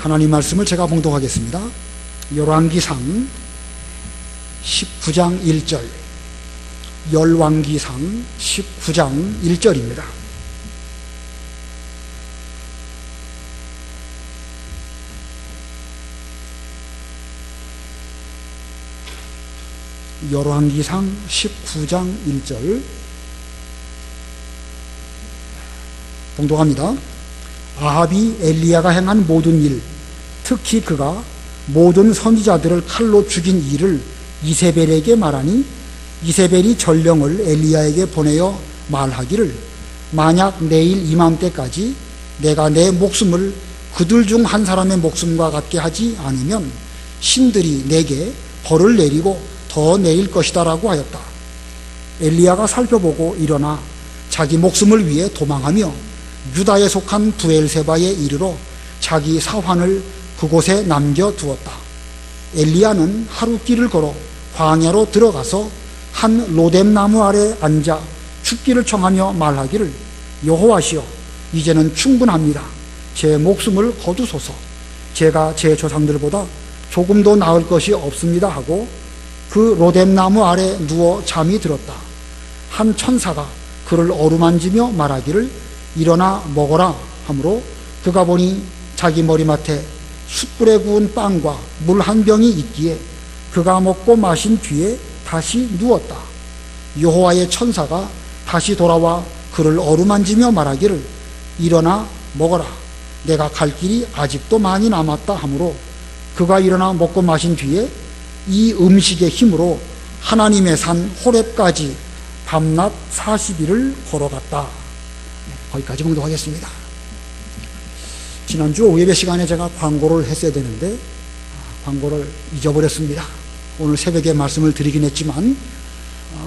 하나님 말씀을 제가 봉독하겠습니다. 열왕기상 19장 1절, 열왕기상 19장 1절입니다. 열왕기상 19장 1절 봉독합니다. 아합이 엘리야가 행한 모든 일, 특히 그가 모든 선지자들을 칼로 죽인 일을 이세벨에게 말하니 이세벨이 전령을 엘리야에게 보내어 말하기를 만약 내일 이맘때까지 내가 내 목숨을 그들 중 한 사람의 목숨과 같게 하지 않으면 신들이 내게 벌을 내리고 더 내릴 것이다 라고 하였다. 엘리야가 살펴보고 일어나 자기 목숨을 위해 도망하며 유다에 속한 부엘세바에 이르러 자기 사환을 그곳에 남겨두었다. 엘리야는 하루 길을 걸어 광야로 들어가서 한 로뎀나무 아래 앉아 죽기를 청하며 말하기를 여호와시여, 이제는 충분합니다. 제 목숨을 거두소서. 제가 제 조상들보다 조금도 나을 것이 없습니다 하고 그 로뎀나무 아래 누워 잠이 들었다. 한 천사가 그를 어루만지며 말하기를 일어나 먹어라 하므로 그가 보니 자기 머리맡에 숯불에 구운 빵과 물 한 병이 있기에 그가 먹고 마신 뒤에 다시 누웠다. 여호와의 천사가 다시 돌아와 그를 어루만지며 말하기를 일어나 먹어라. 내가 갈 길이 아직도 많이 남았다 하므로 그가 일어나 먹고 마신 뒤에 이 음식의 힘으로 하나님의 산 호렙까지 밤낮 40일을 걸어갔다. 거기까지 봉독하겠습니다. 지난주 예배 시간에 제가 광고를 했어야 되는데 광고를 잊어버렸습니다. 오늘 새벽에 말씀을 드리긴 했지만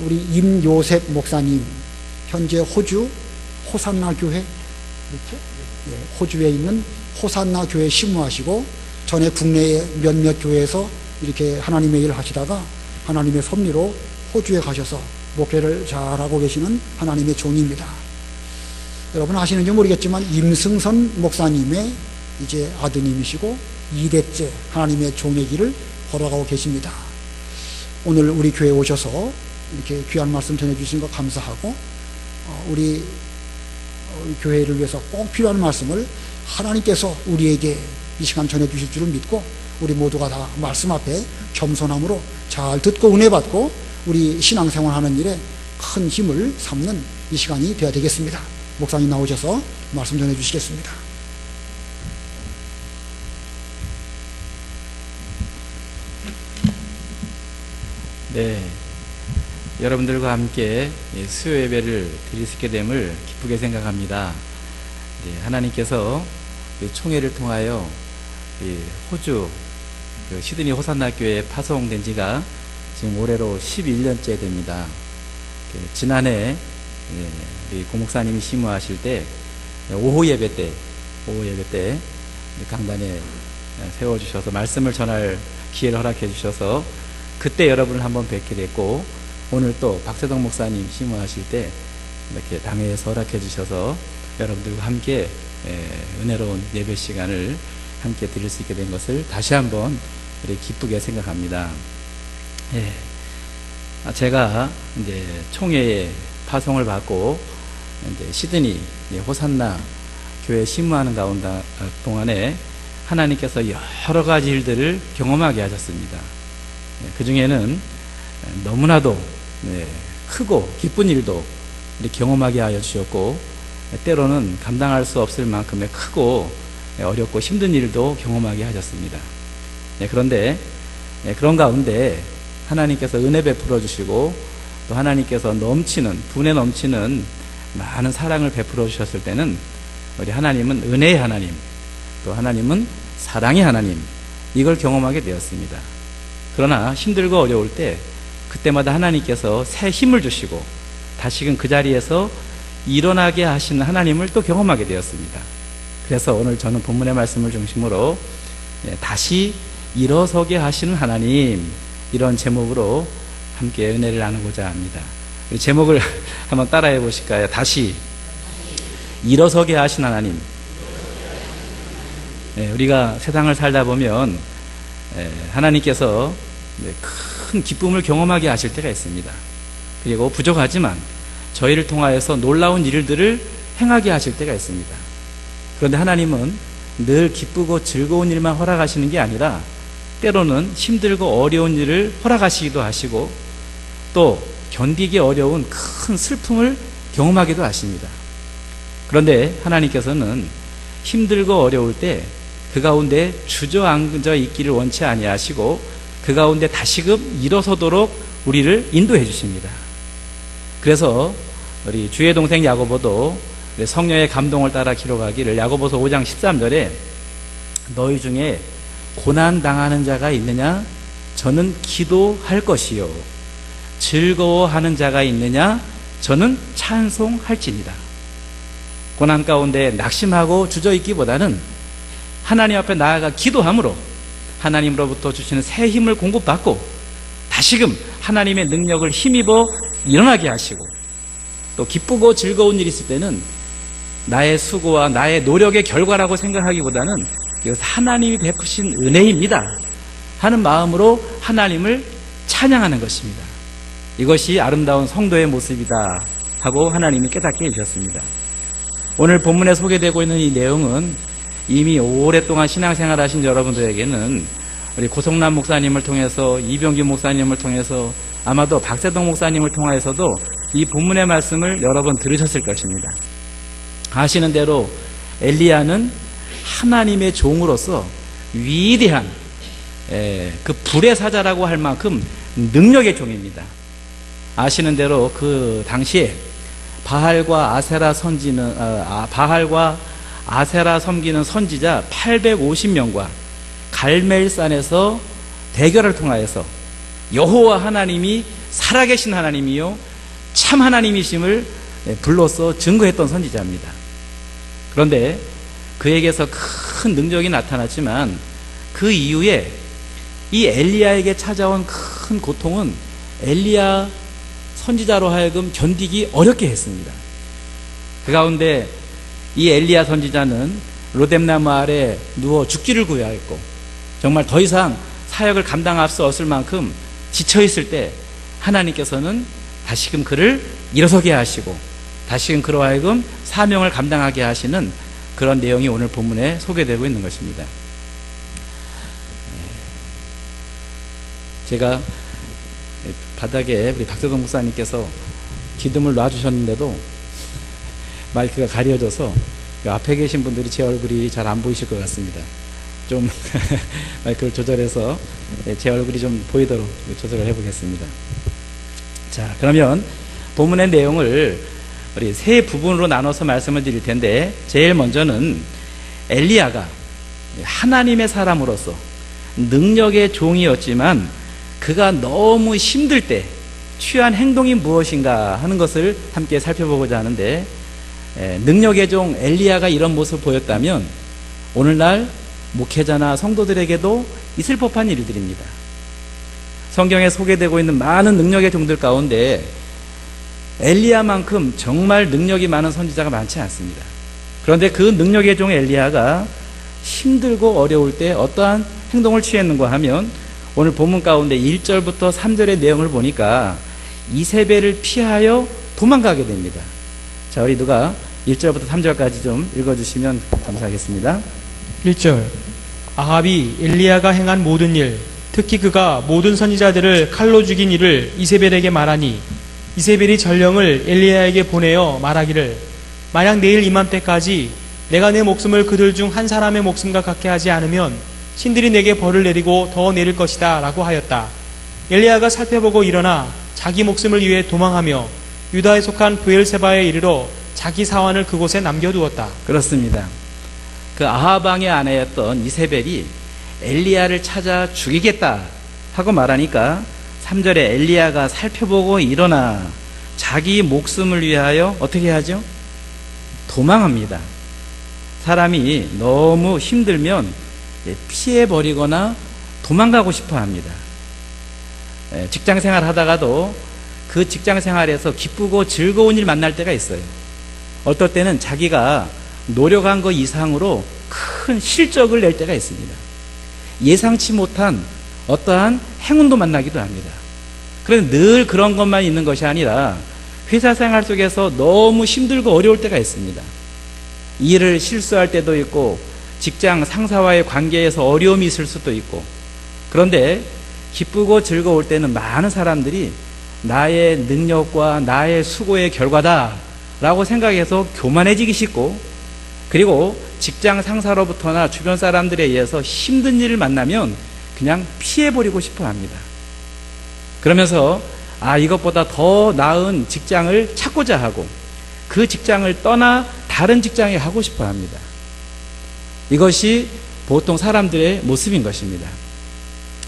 우리 임요셉 목사님 현재 호주 호산나 교회, 호주에 있는 호산나 교회 신무하시고 전에 국내의 몇몇 교회에서 이렇게 하나님의 일을 하시다가 하나님의 섭리로 호주에 가셔서 목회를 잘하고 계시는 하나님의 종입니다. 여러분 아시는지 모르겠지만 임승선 목사님의 이제 아드님이시고 2대째 하나님의 종의 길을 걸어가고 계십니다. 오늘 우리 교회에 오셔서 이렇게 귀한 말씀 전해주신 거 감사하고 우리 교회를 위해서 꼭 필요한 말씀을 하나님께서 우리에게 이 시간 전해주실 줄을 믿고 우리 모두가 다 말씀 앞에 겸손함으로 잘 듣고 은혜 받고 우리 신앙생활하는 일에 큰 힘을 삼는 이 시간이 되어야 되겠습니다. 목사님 나오셔서 말씀 전해주시겠습니다. 네, 여러분들과 함께 수요 예배를 드릴 수 있게 됨을 기쁘게 생각합니다. 네, 하나님께서 총회를 통하여 호주 시드니 호산나 교회에 파송된 지가 지금 올해로 11년째 됩니다. 지난해 고 목사님이 심무하실 때 오후 예배 때 강단에 세워주셔서 말씀을 전할 기회를 허락해 주셔서 그때 여러분을 한번 뵙게 됐고 오늘 또 박세동 목사님 심무하실 때 이렇게 당회에서 허락해 주셔서 여러분들과 함께 은혜로운 예배 시간을 함께 드릴 수 있게 된 것을 다시 한번 기쁘게 생각합니다. 예. 제가 이제 총회에 파송을 받고 이제 시드니 호산나 교회 심무하는 가운데 동안에 하나님께서 여러 가지 일들을 경험하게 하셨습니다. 그 중에는 너무나도 크고 기쁜 일도 경험하게 하여 주셨고 때로는 감당할 수 없을 만큼의 크고 어렵고 힘든 일도 경험하게 하셨습니다. 그런데 그런 가운데 하나님께서 은혜 베풀어 주시고 또 하나님께서 분에 넘치는 많은 사랑을 베풀어 주셨을 때는 우리 하나님은 은혜의 하나님, 또 하나님은 사랑의 하나님, 이걸 경험하게 되었습니다. 그러나 힘들고 어려울 때 그때마다 하나님께서 새 힘을 주시고 다시금 그 자리에서 일어나게 하시는 하나님을 또 경험하게 되었습니다. 그래서 오늘 저는 본문의 말씀을 중심으로 다시 일어서게 하시는 하나님, 이런 제목으로 함께 은혜를 나누고자 합니다. 제목을 한번 따라해 보실까요? 다시 일어서게 하신 하나님, 우리가 세상을 살다 보면 하나님께서 큰 기쁨을 경험하게 하실 때가 있습니다. 그리고 부족하지만 저희를 통하여서 놀라운 일들을 행하게 하실 때가 있습니다. 그런데 하나님은 늘 기쁘고 즐거운 일만 허락하시는 게 아니라 때로는 힘들고 어려운 일을 허락하시기도 하시고 또 견디기 어려운 큰 슬픔을 경험하기도 하십니다. 그런데 하나님께서는 힘들고 어려울 때 그 가운데 주저앉아 있기를 원치 아니하시고 그 가운데 다시금 일어서도록 우리를 인도해 주십니다. 그래서 우리 주의 동생 야고보도 성령의 감동을 따라 기록하기를 야고보서 5장 13절에 너희 중에 고난 당하는 자가 있느냐? 저는 기도할 것이요. 즐거워하는 자가 있느냐? 저는 찬송할지니라. 고난 가운데 낙심하고 주저있기보다는 하나님 앞에 나아가 기도함으로 하나님으로부터 주시는 새 힘을 공급받고 다시금 하나님의 능력을 힘입어 일어나게 하시고 또 기쁘고 즐거운 일이 있을 때는 나의 수고와 나의 노력의 결과라고 생각하기보다는 이것은 하나님이 베푸신 은혜입니다 하는 마음으로 하나님을 찬양하는 것입니다. 이것이 아름다운 성도의 모습이다 하고 하나님이 깨닫게 해주셨습니다. 오늘 본문에 소개되고 있는 이 내용은 이미 오랫동안 신앙생활 하신 여러분들에게는 우리 고성남 목사님을 통해서 이병규 목사님을 통해서 아마도 박세동 목사님을 통해서도 이 본문의 말씀을 여러 번 들으셨을 것입니다. 아시는 대로 엘리야는 하나님의 종으로서 위대한 그 불의 사자라고 할 만큼 능력의 종입니다. 아시는 대로 그 당시에 바할과 아세라 섬기는 선지자 850명과 갈멜산에서 대결을 통하여서 여호와 하나님이 살아계신 하나님이요 참 하나님이심을 불로써 증거했던 선지자입니다. 그런데 그에게서 큰 능력이 나타났지만 그 이후에 이 엘리야에게 찾아온 큰 고통은 엘리야 선지자로 하여금 견디기 어렵게 했습니다. 그 가운데 이 엘리야 선지자는 로뎀나무 아래 누워 죽기를 구하였고 정말 더 이상 사역을 감당할 수 없을 만큼 지쳐있을 때 하나님께서는 다시금 그를 일어서게 하시고 다시금 그로 하여금 사명을 감당하게 하시는 그런 내용이 오늘 본문에 소개되고 있는 것입니다. 제가 바닥에 우리 박세동 목사님께서 기둥을 놔주셨는데도 마이크가 가려져서 앞에 계신 분들이 제 얼굴이 잘 안 보이실 것 같습니다. 좀 마이크를 조절해서 제 얼굴이 좀 보이도록 조절을 해보겠습니다. 자, 그러면 본문의 내용을 우리 세 부분으로 나눠서 말씀을 드릴 텐데 제일 먼저는 엘리야가 하나님의 사람으로서 능력의 종이었지만 그가 너무 힘들 때 취한 행동이 무엇인가 하는 것을 함께 살펴보고자 하는데 능력의 종 엘리야가 이런 모습을 보였다면 오늘날 목회자나 성도들에게도 있을 법한 일들입니다. 성경에 소개되고 있는 많은 능력의 종들 가운데 엘리야만큼 정말 능력이 많은 선지자가 많지 않습니다. 그런데 그 능력의 종 엘리야가 힘들고 어려울 때 어떠한 행동을 취했는가 하면 오늘 본문 가운데 1절부터 3절의 내용을 보니까 이세벨을 피하여 도망가게 됩니다. 자, 우리 누가 1절부터 3절까지 좀 읽어주시면 감사하겠습니다. 1절 아합이 엘리야가 행한 모든 일, 특히 그가 모든 선지자들을 칼로 죽인 일을 이세벨에게 말하니 이세벨이 전령을 엘리야에게 보내어 말하기를 만약 내일 이맘때까지 내가 내 목숨을 그들 중 한 사람의 목숨과 같게 하지 않으면 신들이 내게 벌을 내리고 더 내릴 것이다 라고 하였다. 엘리야가 살펴보고 일어나 자기 목숨을 위해 도망하며 유다에 속한 브엘세바에 이르러 자기 사환을 그곳에 남겨두었다. 그렇습니다. 그 아합 왕의 아내였던 이세벨이 엘리야를 찾아 죽이겠다 하고 말하니까 3절에 엘리야가 살펴보고 일어나 자기 목숨을 위하여 어떻게 하죠? 도망합니다. 사람이 너무 힘들면 피해버리거나 도망가고 싶어 합니다. 직장생활 하다가도 그 직장생활에서 기쁘고 즐거운 일 만날 때가 있어요. 어떨 때는 자기가 노력한 것 이상으로 큰 실적을 낼 때가 있습니다. 예상치 못한 어떠한 행운도 만나기도 합니다. 그런데 늘 그런 것만 있는 것이 아니라 회사 생활 속에서 너무 힘들고 어려울 때가 있습니다. 일을 실수할 때도 있고 직장 상사와의 관계에서 어려움이 있을 수도 있고, 그런데 기쁘고 즐거울 때는 많은 사람들이 나의 능력과 나의 수고의 결과다라고 생각해서 교만해지기 쉽고, 그리고 직장 상사로부터나 주변 사람들에 의해서 힘든 일을 만나면 그냥 피해버리고 싶어 합니다. 그러면서 이것보다 더 나은 직장을 찾고자 하고 그 직장을 떠나 다른 직장에 가고 싶어 합니다. 이것이 보통 사람들의 모습인 것입니다.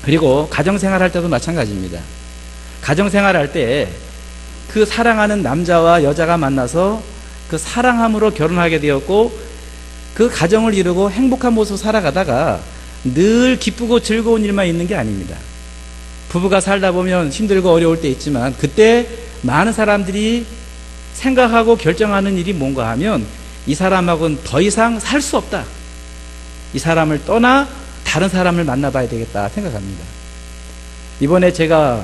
그리고 가정생활 할 때도 마찬가지입니다. 가정생활 할 때 그 사랑하는 남자와 여자가 만나서 그 사랑함으로 결혼하게 되었고, 그 가정을 이루고 행복한 모습 살아가다가 늘 기쁘고 즐거운 일만 있는 게 아닙니다. 부부가 살다 보면 힘들고 어려울 때 있지만, 그때 많은 사람들이 생각하고 결정하는 일이 뭔가 하면 이 사람하고는 더 이상 살 수 없다, 이 사람을 떠나 다른 사람을 만나봐야 되겠다 생각합니다. 이번에 제가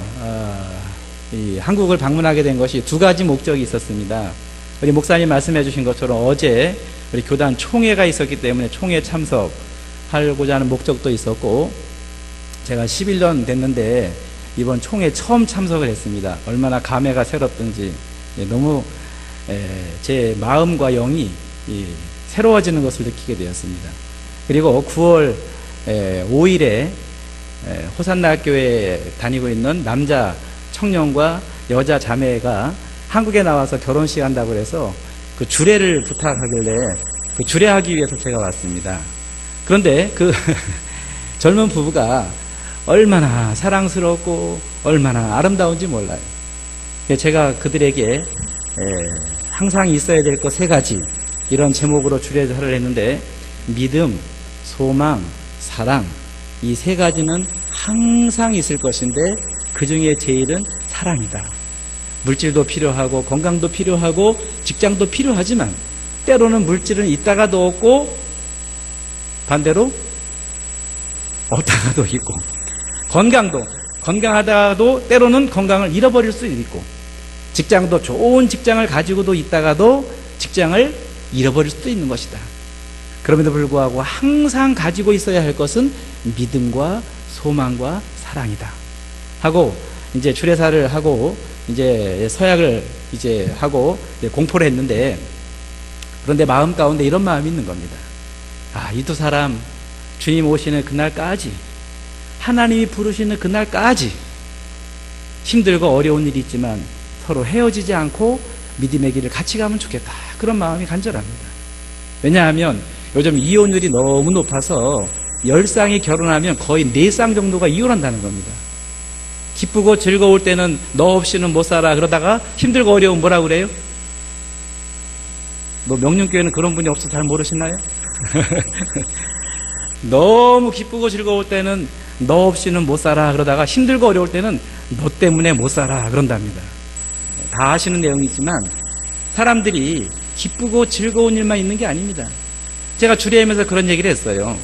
이 한국을 방문하게 된 것이 두 가지 목적이 있었습니다. 우리 목사님 말씀해 주신 것처럼 어제 우리 교단 총회가 있었기 때문에 총회 참석하고자 하는 목적도 있었고, 제가 11년 됐는데 이번 총회 처음 참석을 했습니다. 얼마나 감회가 새롭든지 너무 제 마음과 영이 새로워지는 것을 느끼게 되었습니다. 그리고 9월 5일에 호산나교회에 다니고 있는 남자 청년과 여자 자매가 한국에 나와서 결혼식 한다고 해서 그 주례를 부탁하길래 그 주례하기 위해서 제가 왔습니다. 그런데 그 젊은 부부가 얼마나 사랑스럽고 얼마나 아름다운지 몰라요. 제가 그들에게 항상 있어야 될 것 3가지, 이런 제목으로 주례를 했는데, 믿음, 소망, 사랑, 이 3가지는 항상 있을 것인데 그 중에 제일은 사랑이다. 물질도 필요하고 건강도 필요하고 직장도 필요하지만 때로는 물질은 있다가도 없고 반대로 없다가도 있고, 건강하다가도 때로는 건강을 잃어버릴 수도 있고, 직장도 좋은 직장을 가지고도 있다가도 직장을 잃어버릴 수도 있는 것이다. 그럼에도 불구하고 항상 가지고 있어야 할 것은 믿음과 소망과 사랑이다 하고, 이제 주례사를 하고 이제 서약을 이제 하고 이제 공포를 했는데, 그런데 마음 가운데 이런 마음이 있는 겁니다. 이 두 사람 주님 오시는 그날까지, 하나님이 부르시는 그날까지 힘들고 어려운 일이 있지만 서로 헤어지지 않고 믿음의 길을 같이 가면 좋겠다, 그런 마음이 간절합니다. 왜냐하면 요즘 이혼율이 너무 높아서 10쌍이 결혼하면 거의 4쌍 정도가 이혼한다는 겁니다. 기쁘고 즐거울 때는 너 없이는 못 살아, 그러다가 힘들고 어려우면 뭐라 그래요? 명륜교회는 그런 분이 없어서 잘 모르시나요? 너무 기쁘고 즐거울 때는 너 없이는 못 살아, 그러다가 힘들고 어려울 때는 너 때문에 못 살아, 그런답니다. 다 아시는 내용이지만 사람들이 기쁘고 즐거운 일만 있는 게 아닙니다. 제가 주례하면서 그런 얘기를 했어요.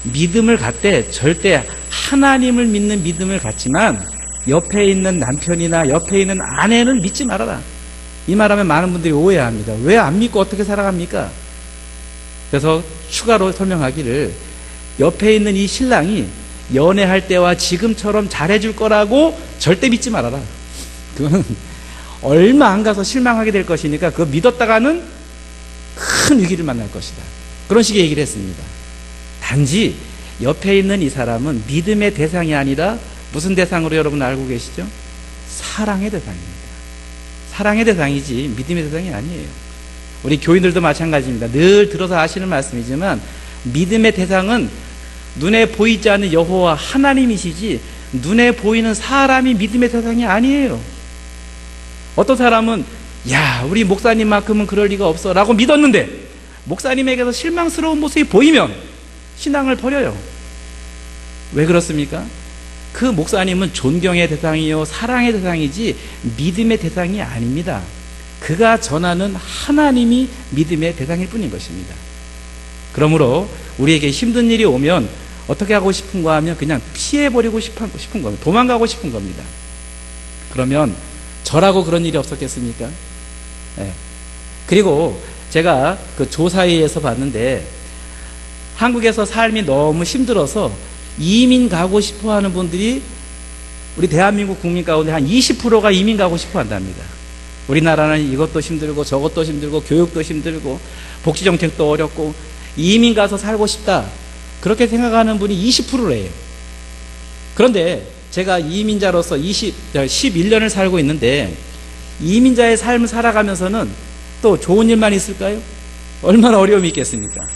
믿음을 갖되 절대 하나님을 믿는 믿음을 갖지만 옆에 있는 남편이나 옆에 있는 아내는 믿지 말아라. 이 말하면 많은 분들이 오해합니다. 왜 안 믿고 어떻게 살아갑니까? 그래서 추가로 설명하기를, 옆에 있는 이 신랑이 연애할 때와 지금처럼 잘해줄 거라고 절대 믿지 말아라. 그건 얼마 안 가서 실망하게 될 것이니까 그거 믿었다가는 큰 위기를 만날 것이다. 그런 식의 얘기를 했습니다. 단지 옆에 있는 이 사람은 믿음의 대상이 아니라 무슨 대상으로 여러분 알고 계시죠? 사랑의 대상입니다. 사랑의 대상이지 믿음의 대상이 아니에요. 우리 교인들도 마찬가지입니다. 늘 들어서 아시는 말씀이지만 믿음의 대상은 눈에 보이지 않는 여호와 하나님이시지 눈에 보이는 사람이 믿음의 대상이 아니에요. 어떤 사람은 우리 목사님만큼은 그럴 리가 없어 라고 믿었는데 목사님에게서 실망스러운 모습이 보이면 신앙을 버려요. 왜 그렇습니까? 그 목사님은 존경의 대상이요 사랑의 대상이지 믿음의 대상이 아닙니다. 그가 전하는 하나님이 믿음의 대상일 뿐인 것입니다. 그러므로 우리에게 힘든 일이 오면 어떻게 하고 싶은가 하면 그냥 피해버리고 싶은 겁니다. 도망가고 싶은 겁니다. 그러면 저라고 그런 일이 없었겠습니까? 네. 그리고 제가 그 조사회에서 봤는데 한국에서 삶이 너무 힘들어서 이민 가고 싶어 하는 분들이 우리 대한민국 국민 가운데 한 20%가 이민 가고 싶어 한답니다. 우리나라는 이것도 힘들고 저것도 힘들고 교육도 힘들고 복지정책도 어렵고 이민 가서 살고 싶다. 그렇게 생각하는 분이 20%래요. 그런데 제가 이민자로서 11년을 살고 있는데 이민자의 삶을 살아가면서는 또 좋은 일만 있을까요? 얼마나 어려움이 있겠습니까?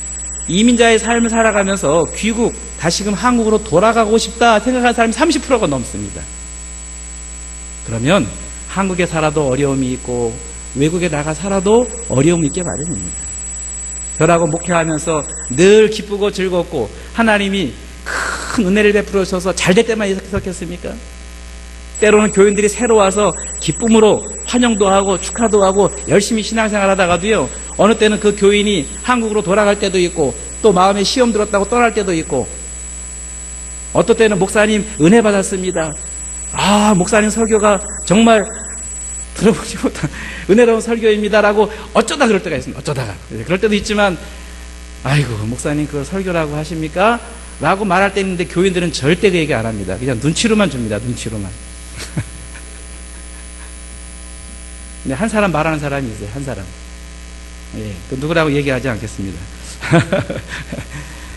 이민자의 삶을 살아가면서 귀국, 다시금 한국으로 돌아가고 싶다 생각하는 사람이 30%가 넘습니다. 그러면 한국에 살아도 어려움이 있고 외국에 나가 살아도 어려움이 있게 마련입니다. 저라고 목회하면서 늘 기쁘고 즐겁고 하나님이 큰 은혜를 베풀어 주셔서 잘될 때만 있었겠습니까? 때로는 교인들이 새로 와서 기쁨으로 환영도 하고 축하도 하고 열심히 신앙생활 하다가도요, 어느 때는 그 교인이 한국으로 돌아갈 때도 있고 또 마음에 시험 들었다고 떠날 때도 있고, 어떤 때는 목사님 은혜 받았습니다. 목사님 설교가 정말 들어보지 못한 은혜로운 설교입니다라고 어쩌다 그럴 때가 있습니다. 어쩌다가. 그럴 때도 있지만, 아이고 목사님 그걸 설교라고 하십니까? 라고 말할 때 있는데 교인들은 절대 그 얘기 안 합니다. 그냥 눈치로만 줍니다. 눈치로만. 근데 한 사람 말하는 사람이 있어요. 한 사람. 예, 그 누구라고 얘기하지 않겠습니다.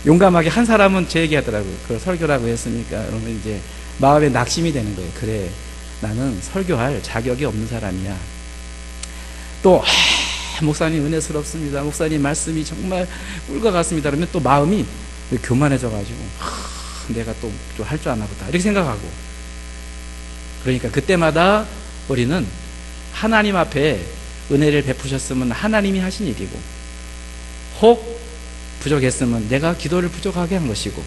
용감하게 한 사람은 제 얘기하더라고요. 그걸 설교라고 했으니까. 그러면 이제 마음에 낙심이 되는 거예요. 그래, 나는 설교할 자격이 없는 사람이야. 또 목사님 은혜스럽습니다. 목사님 말씀이 정말 꿀과 같습니다. 그러면 또 마음이 교만해져가지고 내가 또 할 줄 아나 보다 이렇게 생각하고, 그러니까 그때마다 우리는 하나님 앞에 은혜를 베푸셨으면 하나님이 하신 일이고, 혹 부족했으면 내가 기도를 부족하게 한 것이고,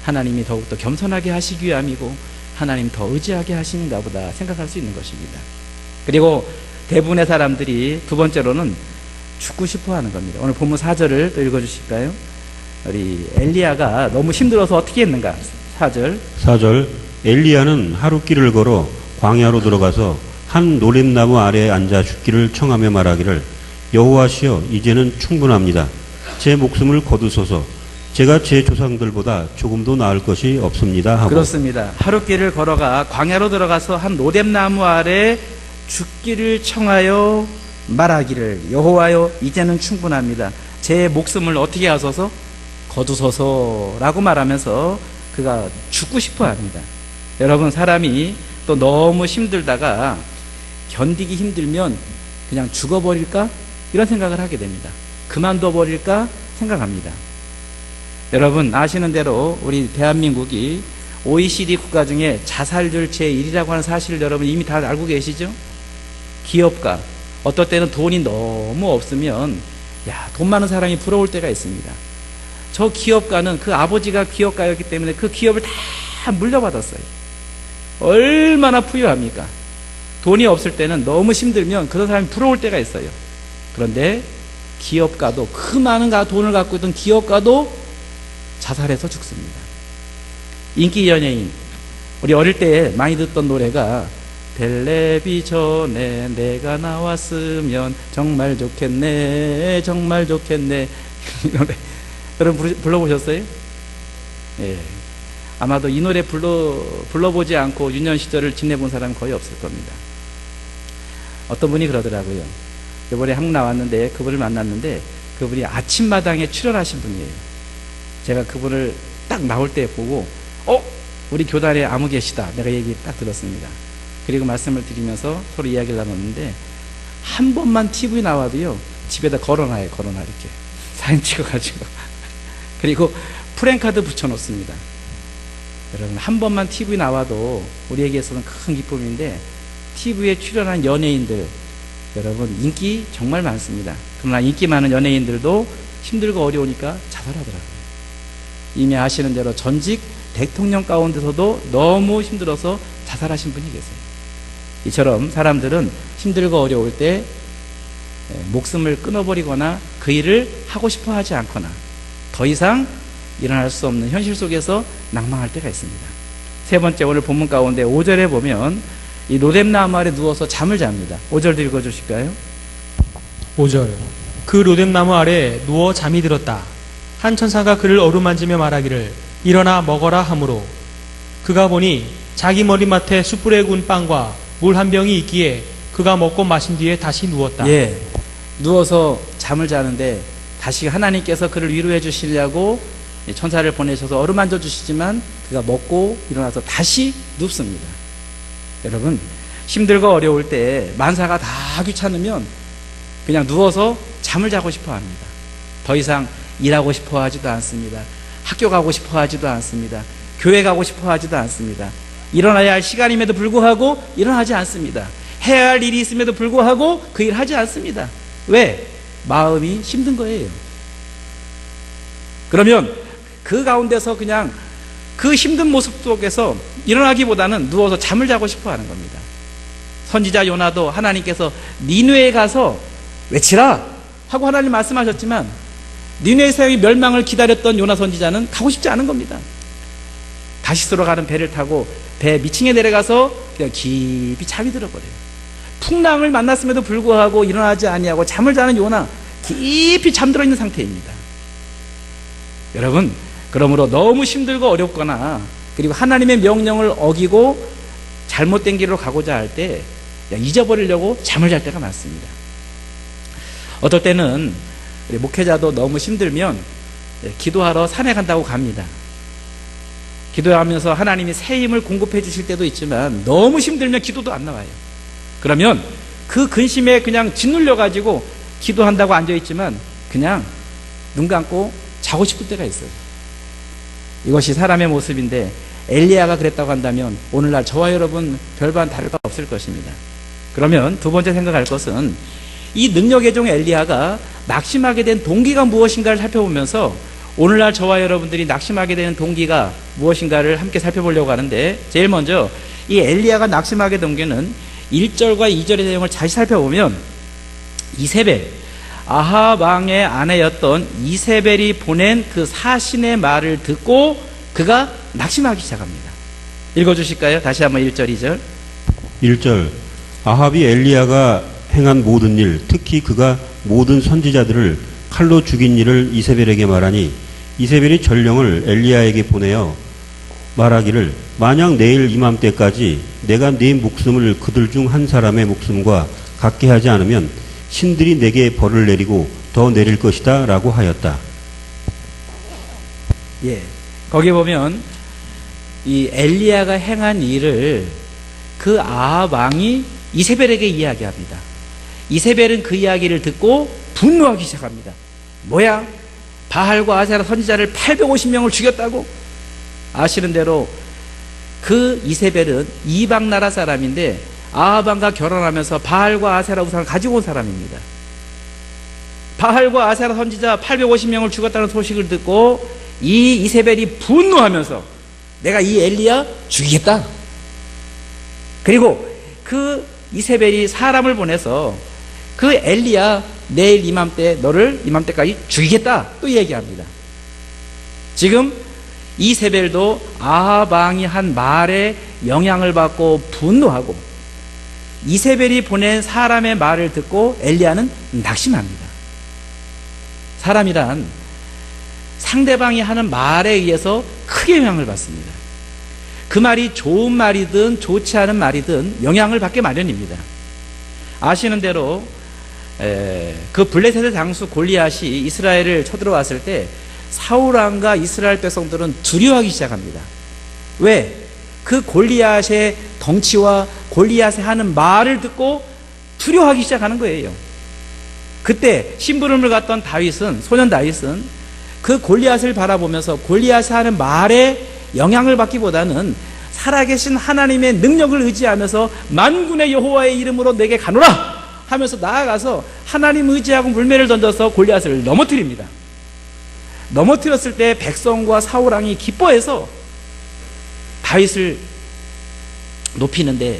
하나님이 더욱더 겸손하게 하시기 위함이고 하나님 더 의지하게 하시는가 보다 생각할 수 있는 것입니다. 그리고 대부분의 사람들이 두 번째로는 죽고 싶어 하는 겁니다. 오늘 본문 4절을 또 읽어주실까요? 우리 엘리야가 너무 힘들어서 어떻게 했는가? 4절. 엘리야는 하룻길을 걸어 광야로 들어가서 한 노랫나무 아래에 앉아 죽기를 청하며 말하기를, 여호와시여 이제는 충분합니다. 제 목숨을 거두소서. 제가 제 조상들보다 조금도 나을 것이 없습니다 하고. 그렇습니다. 하룻길을 걸어가 광야로 들어가서 한 노뎀나무 아래 죽기를 청하여 말하기를, 여호와여 이제는 충분합니다. 제 목숨을 어떻게 하소서? 거두소서라고 말하면서 그가 죽고 싶어 합니다. 여러분, 사람이 또 너무 힘들다가 견디기 힘들면 그냥 죽어버릴까? 이런 생각을 하게 됩니다. 그만둬 버릴까? 생각합니다. 여러분 아시는 대로 우리 대한민국이 OECD 국가 중에 자살률 제1이라고 하는 사실을 여러분 이미 다 알고 계시죠? 기업가, 어떨 때는 돈이 너무 없으면 돈 많은 사람이 부러울 때가 있습니다. 저 기업가는 그 아버지가 기업가였기 때문에 그 기업을 다 물려받았어요. 얼마나 부유합니까? 돈이 없을 때는 너무 힘들면 그런 사람이 부러울 때가 있어요. 그런데 기업가도, 그 많은 돈을 갖고 있던 기업가도 자살해서 죽습니다. 인기 연예인, 우리 어릴 때 많이 듣던 노래가 텔레비전에 내가 나왔으면 정말 좋겠네, 정말 좋겠네. 이 노래 여러분 불러보셨어요? 예. 아마도 이 노래 불러보지 않고 유년 시절을 지내본 사람은 거의 없을 겁니다. 어떤 분이 그러더라고요. 이번에 한국 나왔는데 그분을 만났는데 그분이 아침마당에 출연하신 분이에요. 제가 그분을 딱 나올 때 보고 우리 교단에 아무 계시다, 내가 얘기 딱 들었습니다. 그리고 말씀을 드리면서 서로 이야기를 나눴는데, 한 번만 TV 나와도요 집에다 걸어놔요. 이렇게 사진 찍어가지고 그리고 프랜카드 붙여놓습니다. 여러분, 한 번만 TV 나와도 우리에게서는 큰 기쁨인데, TV에 출연한 연예인들 여러분 인기 정말 많습니다. 그러나 인기 많은 연예인들도 힘들고 어려우니까 자살하더라고요. 이미 아시는 대로 전직 대통령 가운데서도 너무 힘들어서 자살하신 분이 계세요. 이처럼 사람들은 힘들고 어려울 때 목숨을 끊어버리거나 그 일을 하고 싶어 하지 않거나 더 이상 일어날 수 없는 현실 속에서 낭망할 때가 있습니다. 세 번째, 오늘 본문 가운데 5절에 보면 이 로뎀나무 아래 누워서 잠을 잡니다. 5절 읽어주실까요? 5절. 그 로뎀나무 아래 누워 잠이 들었다. 한 천사가 그를 어루만지며 말하기를 일어나 먹어라 하므로 그가 보니 자기 머리맡에 숯불에 구운 빵과 물 한 병이 있기에 그가 먹고 마신 뒤에 다시 누웠다. 예, 누워서 잠을 자는데 다시 하나님께서 그를 위로해 주시려고 천사를 보내셔서 어루만져 주시지만 그가 먹고 일어나서 다시 눕습니다. 여러분, 힘들고 어려울 때 만사가 다 귀찮으면 그냥 누워서 잠을 자고 싶어 합니다. 더 이상 일하고 싶어 하지도 않습니다. 학교 가고 싶어 하지도 않습니다. 교회 가고 싶어 하지도 않습니다. 일어나야 할 시간임에도 불구하고 일어나지 않습니다. 해야 할 일이 있음에도 불구하고 그 일 하지 않습니다. 왜? 마음이 힘든 거예요. 그러면 그 가운데서 그냥 그 힘든 모습 속에서 일어나기보다는 누워서 잠을 자고 싶어 하는 겁니다. 선지자 요나도 하나님께서 니느웨에 가서 외치라 하고 하나님 말씀하셨지만 니느웨 사람이 멸망을 기다렸던 요나 선지자는 가고 싶지 않은 겁니다. 다시스로 가는 배를 타고 배 미층에 내려가서 그냥 깊이 잠이 들어버려요. 풍랑을 만났음에도 불구하고 일어나지 아니하고 잠을 자는 요나, 깊이 잠들어 있는 상태입니다. 여러분, 그러므로 너무 힘들고 어렵거나 그리고 하나님의 명령을 어기고 잘못된 길로 가고자 할 때 잊어버리려고 잠을 잘 때가 많습니다. 어떨 때는 우리 목회자도 너무 힘들면 기도하러 산에 간다고 갑니다. 기도하면서 하나님이 새 힘을 공급해 주실 때도 있지만 너무 힘들면 기도도 안 나와요. 그러면 그 근심에 그냥 짓눌려 가지고 기도한다고 앉아있지만 그냥 눈 감고 자고 싶을 때가 있어요. 이것이 사람의 모습인데 엘리야가 그랬다고 한다면 오늘날 저와 여러분 별반 다를 바 없을 것입니다. 그러면 두 번째 생각할 것은 이 능력의 종 엘리야가 낙심하게 된 동기가 무엇인가를 살펴보면서 오늘날 저와 여러분들이 낙심하게 되는 동기가 무엇인가를 함께 살펴보려고 하는데, 제일 먼저 이 엘리야가 낙심하게 된 동기는 1절과 2절의 내용을 잘 살펴보면 이세벨, 아합 왕의 아내였던 이세벨이 보낸 그 사신의 말을 듣고 그가 낙심하기 시작합니다. 읽어주실까요? 다시 한번 1절, 2절. 1절. 아합이 엘리야가 행한 모든 일, 특히 그가 모든 선지자들을 칼로 죽인 일을 이세벨에게 말하니 이세벨이 전령을 엘리야에게 보내어 말하기를 만약 내일 이맘때까지 내가 네 목숨을 그들 중 한 사람의 목숨과 같게 하지 않으면 신들이 내게 벌을 내리고 더 내릴 것이다 라고 하였다. 예, 거기 보면 이 엘리야가 행한 일을 그 아합 왕이 이세벨에게 이야기합니다. 이세벨은 그 이야기를 듣고 분노하기 시작합니다. 뭐야? 바알과 아세라 선지자를 850명을 죽였다고? 아시는 대로 그 이세벨은 이방 나라 사람인데 아합 왕과 결혼하면서 바알과 아세라 우상을 가지고 온 사람입니다. 바알과 아세라 선지자 850명을 죽였다는 소식을 듣고 이 이세벨이 분노하면서 내가 이 엘리야 죽이겠다. 그리고 그 이세벨이 사람을 보내서 그 엘리야 내일 이맘때 너를 이맘때까지 죽이겠다 또 얘기합니다. 지금 이세벨도 아합 왕이 한 말에 영향을 받고 분노하고 이세벨이 보낸 사람의 말을 듣고 엘리야는 낙심합니다. 사람이란 상대방이 하는 말에 의해서 크게 영향을 받습니다. 그 말이 좋은 말이든 좋지 않은 말이든 영향을 받게 마련입니다. 아시는 대로 그 블레셋의 장수 골리앗이 이스라엘을 쳐들어왔을 때 사울 왕과 이스라엘 백성들은 두려워하기 시작합니다. 왜? 그 골리앗의 덩치와 골리앗이 하는 말을 듣고 두려워하기 시작하는 거예요. 그때 심부름을 갔던 다윗은, 소년 다윗은 그 골리앗을 바라보면서 골리앗이 하는 말에 영향을 받기보다는 살아계신 하나님의 능력을 의지하면서 만군의 여호와의 이름으로 내게 가노라 하면서 나아가서 하나님 의지하고 물매를 던져서 골리앗을 넘어뜨립니다. 넘어뜨렸을 때 백성과 사울 왕이 기뻐해서 다윗을 높이는데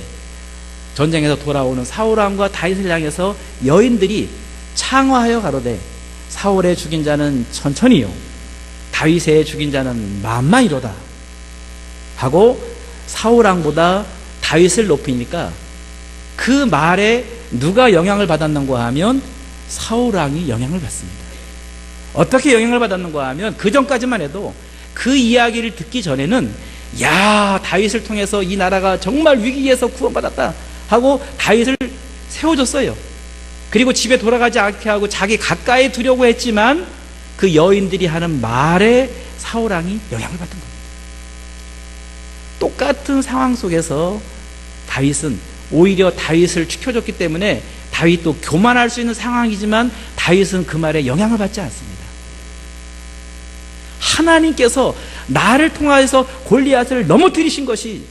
전쟁에서 돌아오는 사울 왕과 다윗을 향해서 여인들이 창화하여 가로되 사울의 죽인 자는 천천히요 다윗의 죽인 자는 만만이로다 하고 사울왕보다 다윗을 높이니까 그 말에 누가 영향을 받았는가 하면 사울왕이 영향을 받습니다. 어떻게 영향을 받았는가 하면 그 전까지만 해도 그 이야기를 듣기 전에는 야, 다윗을 통해서 이 나라가 정말 위기에서 구원받았다 하고 다윗을 세워줬어요. 그리고 집에 돌아가지 않게 하고 자기 가까이 두려고 했지만 그 여인들이 하는 말에 사울왕이 영향을 받은 겁니다. 똑같은 상황 속에서 다윗은 오히려 다윗을 지켜줬기 때문에 다윗도 교만할 수 있는 상황이지만 다윗은 그 말에 영향을 받지 않습니다. 하나님께서 나를 통하여서 골리앗을 넘어뜨리신 것이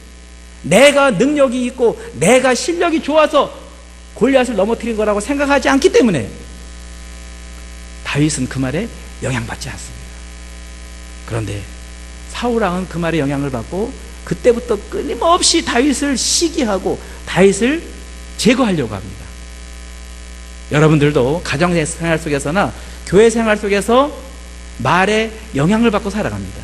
내가 능력이 있고 내가 실력이 좋아서 골리앗을 넘어뜨린 거라고 생각하지 않기 때문에 다윗은 그 말에 영향받지 않습니다. 그런데 사울왕은 그 말에 영향을 받고 그때부터 끊임없이 다윗을 시기하고 다윗을 제거하려고 합니다. 여러분들도 가정생활 속에서나 교회 생활 속에서 말에 영향을 받고 살아갑니다.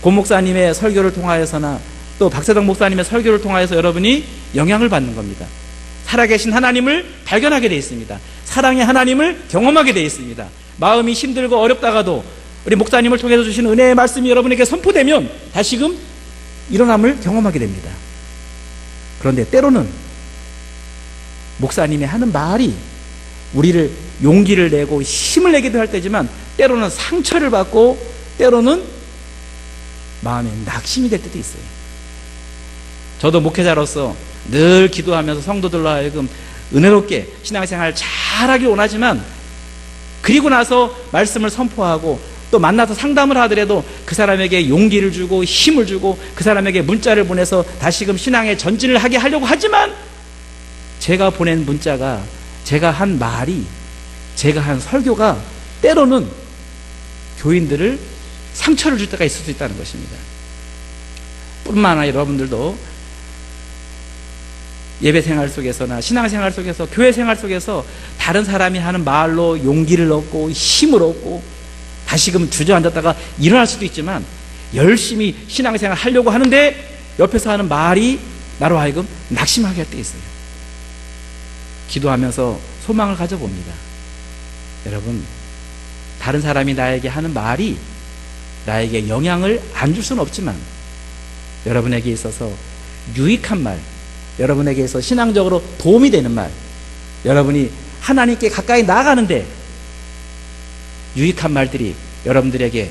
고 목사님의 설교를 통하여서나 또 박세덕 목사님의 설교를 통하여서 여러분이 영향을 받는 겁니다. 살아계신 하나님을 발견하게 되어 있습니다. 사랑의 하나님을 경험하게 되어 있습니다. 마음이 힘들고 어렵다가도 우리 목사님을 통해서 주시는 은혜의 말씀이 여러분에게 선포되면 다시금 일어남을 경험하게 됩니다. 그런데 때로는 목사님이 하는 말이 우리를 용기를 내고 힘을 내기도 할 때지만 때로는 상처를 받고 때로는 마음에 낙심이 될 때도 있어요. 저도 목회자로서 늘 기도하면서 성도들로 하여금 은혜롭게 신앙생활 잘하길 원하지만 그리고 나서 말씀을 선포하고 또 만나서 상담을 하더라도 그 사람에게 용기를 주고 힘을 주고 그 사람에게 문자를 보내서 다시금 신앙의 전진을 하게 하려고 하지만 제가 보낸 문자가 제가 한 말이 제가 한 설교가 때로는 교인들을 상처를 줄 때가 있을 수 있다는 것입니다. 뿐만 아니라 여러분들도 예배 생활 속에서나 신앙 생활 속에서 교회 생활 속에서 다른 사람이 하는 말로 용기를 얻고 힘을 얻고 다시금 주저앉았다가 일어날 수도 있지만 열심히 신앙생활 하려고 하는데 옆에서 하는 말이 나로 하여금 낙심하게 할 때 있어요. 기도하면서 소망을 가져봅니다. 여러분, 다른 사람이 나에게 하는 말이 나에게 영향을 안 줄 수는 없지만 여러분에게 있어서 유익한 말, 여러분에게 있어서 신앙적으로 도움이 되는 말, 여러분이 하나님께 가까이 나아가는데 유익한 말들이 여러분들에게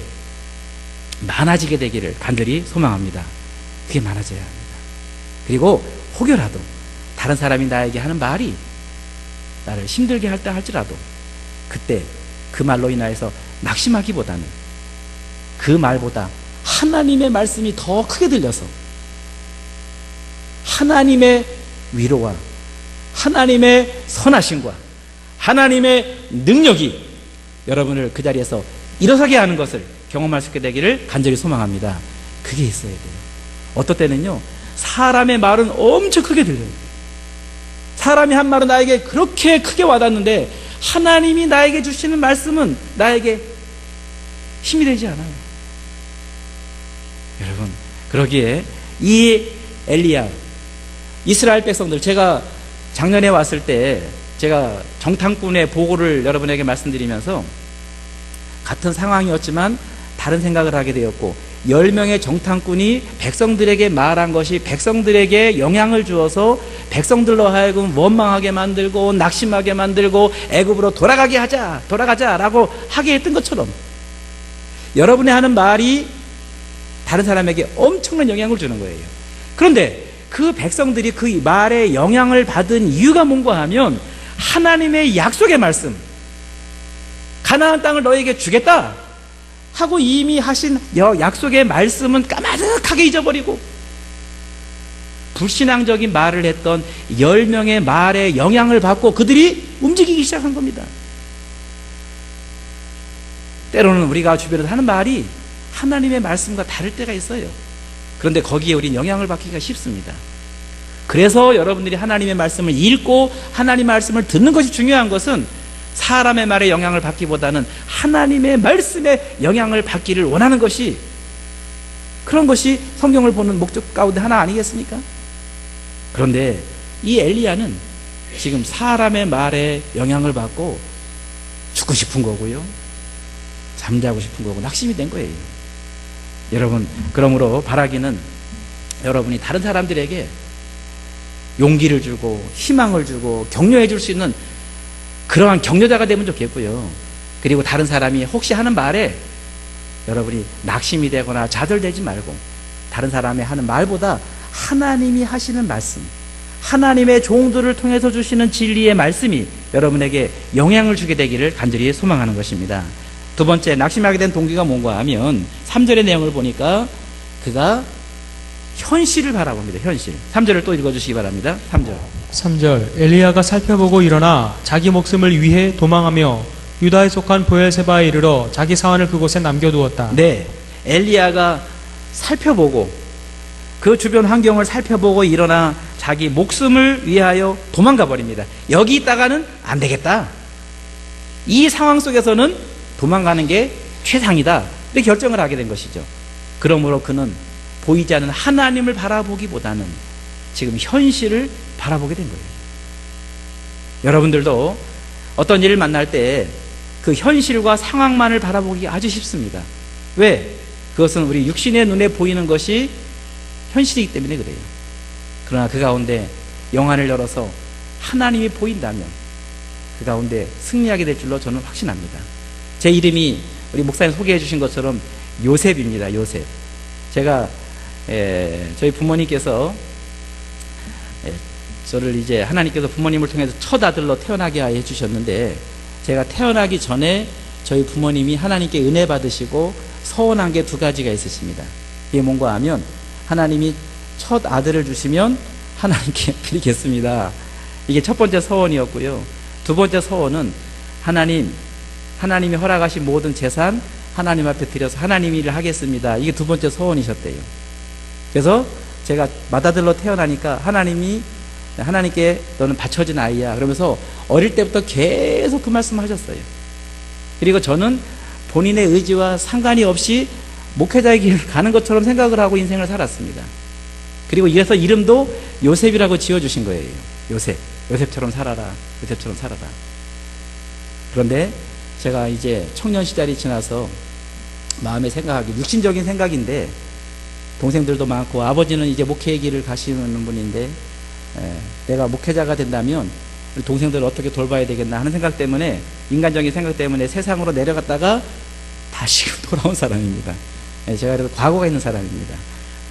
많아지게 되기를 간절히 소망합니다. 그게 많아져야 합니다. 그리고 혹여라도 다른 사람이 나에게 하는 말이 나를 힘들게 할 때 할지라도 그때 그 말로 인하여서 낙심하기보다는 그 말보다 하나님의 말씀이 더 크게 들려서 하나님의 위로와 하나님의 선하심과 하나님의 능력이 여러분을 그 자리에서 일어서게 하는 것을 경험할 수 있게 되기를 간절히 소망합니다. 그게 있어야 돼요. 어떨 때는요, 사람의 말은 엄청 크게 들려요. 사람이 한 말은 나에게 그렇게 크게 와닿는데 하나님이 나에게 주시는 말씀은 나에게 힘이 되지 않아요. 여러분, 그러기에 이 엘리야, 이스라엘 백성들, 제가 작년에 왔을 때 제가 정탐꾼의 보고를 여러분에게 말씀드리면서 같은 상황이었지만 다른 생각을 하게 되었고 10명의 정탐꾼이 백성들에게 말한 것이 백성들에게 영향을 주어서 백성들로 하여금 원망하게 만들고 낙심하게 만들고 애굽으로 돌아가자라고 하게 했던 것처럼 여러분이 하는 말이 다른 사람에게 엄청난 영향을 주는 거예요. 그런데 그 백성들이 그 말에 영향을 받은 이유가 뭔가 하면 하나님의 약속의 말씀, 가나안 땅을 너에게 주겠다 하고 이미 하신 약속의 말씀은 까마득하게 잊어버리고 불신앙적인 말을 했던 10명의 말에 영향을 받고 그들이 움직이기 시작한 겁니다. 때로는 우리가 주변에서 하는 말이 하나님의 말씀과 다를 때가 있어요. 그런데 거기에 우린 영향을 받기가 쉽습니다. 그래서 여러분들이 하나님의 말씀을 읽고 하나님의 말씀을 듣는 것이 중요한 것은 사람의 말에 영향을 받기보다는 하나님의 말씀에 영향을 받기를 원하는 것이, 그런 것이 성경을 보는 목적 가운데 하나 아니겠습니까? 그런데 이 엘리야는 지금 사람의 말에 영향을 받고 죽고 싶은 거고요, 잠자고 싶은 거고, 낙심이 된 거예요. 여러분, 그러므로 바라기는 여러분이 다른 사람들에게 용기를 주고 희망을 주고 격려해 줄 수 있는 그러한 격려자가 되면 좋겠고요. 그리고 다른 사람이 혹시 하는 말에 여러분이 낙심이 되거나 좌절되지 말고, 다른 사람이 하는 말보다 하나님이 하시는 말씀, 하나님의 종들을 통해서 주시는 진리의 말씀이 여러분에게 영향을 주게 되기를 간절히 소망하는 것입니다. 두 번째, 낙심하게 된 동기가 뭔가 하면 3절의 내용을 보니까 그가 현실을 바라봅니다. 현실. 3절을 또 읽어주시기 바랍니다. 3절. 3절 엘리야가 살펴보고 일어나 자기 목숨을 위해 도망하며 유다에 속한 보엘세바에 이르러 자기 사환을 그곳에 남겨두었다. 네, 엘리야가 살펴보고 그 주변 환경을 살펴보고 일어나 자기 목숨을 위하여 도망가 버립니다. 여기 있다가는 안 되겠다, 이 상황 속에서는 도망가는 게 최상이다, 이렇게 결정을 하게 된 것이죠. 그러므로 그는 보이지 않는 하나님을 바라보기보다는 지금 현실을 바라보게 된 거예요. 여러분들도 어떤 일을 만날 때 그 현실과 상황만을 바라보기 아주 쉽습니다. 왜? 그것은 우리 육신의 눈에 보이는 것이 현실이기 때문에 그래요. 그러나 그 가운데 영안을 열어서 하나님이 보인다면 그 가운데 승리하게 될 줄로 저는 확신합니다. 제 이름이 우리 목사님 소개해 주신 것처럼 요셉입니다. 요셉. 제가 저희 부모님께서 저를 이제 하나님께서 부모님을 통해서 첫 아들로 태어나게 해 주셨는데, 제가 태어나기 전에 저희 부모님이 하나님께 은혜 받으시고 서원한 게 두 가지가 있으십니다. 이게 뭔가 하면 하나님이 첫 아들을 주시면 하나님께 드리겠습니다. 이게 첫 번째 서원이었고요. 두 번째 서원은 하나님이 허락하신 모든 재산 하나님 앞에 드려서 하나님 일을 하겠습니다. 이게 두 번째 서원이셨대요. 그래서 제가 맏아들로 태어나니까 하나님께 너는 바쳐진 아이야, 그러면서 어릴 때부터 계속 그 말씀을 하셨어요. 그리고 저는 본인의 의지와 상관이 없이 목회자의 길을 가는 것처럼 생각을 하고 인생을 살았습니다. 그리고 이래서 이름도 요셉이라고 지어주신 거예요. 요셉처럼 살아라, 요셉처럼 살아라. 그런데 제가 이제 청년 시절이 지나서 마음의 생각이 육신적인 생각인데, 동생들도 많고 아버지는 이제 목회의 길을 가시는 분인데, 내가 목회자가 된다면 우리 동생들을 어떻게 돌봐야 되겠나 하는 생각 때문에, 인간적인 생각 때문에 세상으로 내려갔다가 다시 돌아온 사람입니다. 제가 그래도 과거가 있는 사람입니다.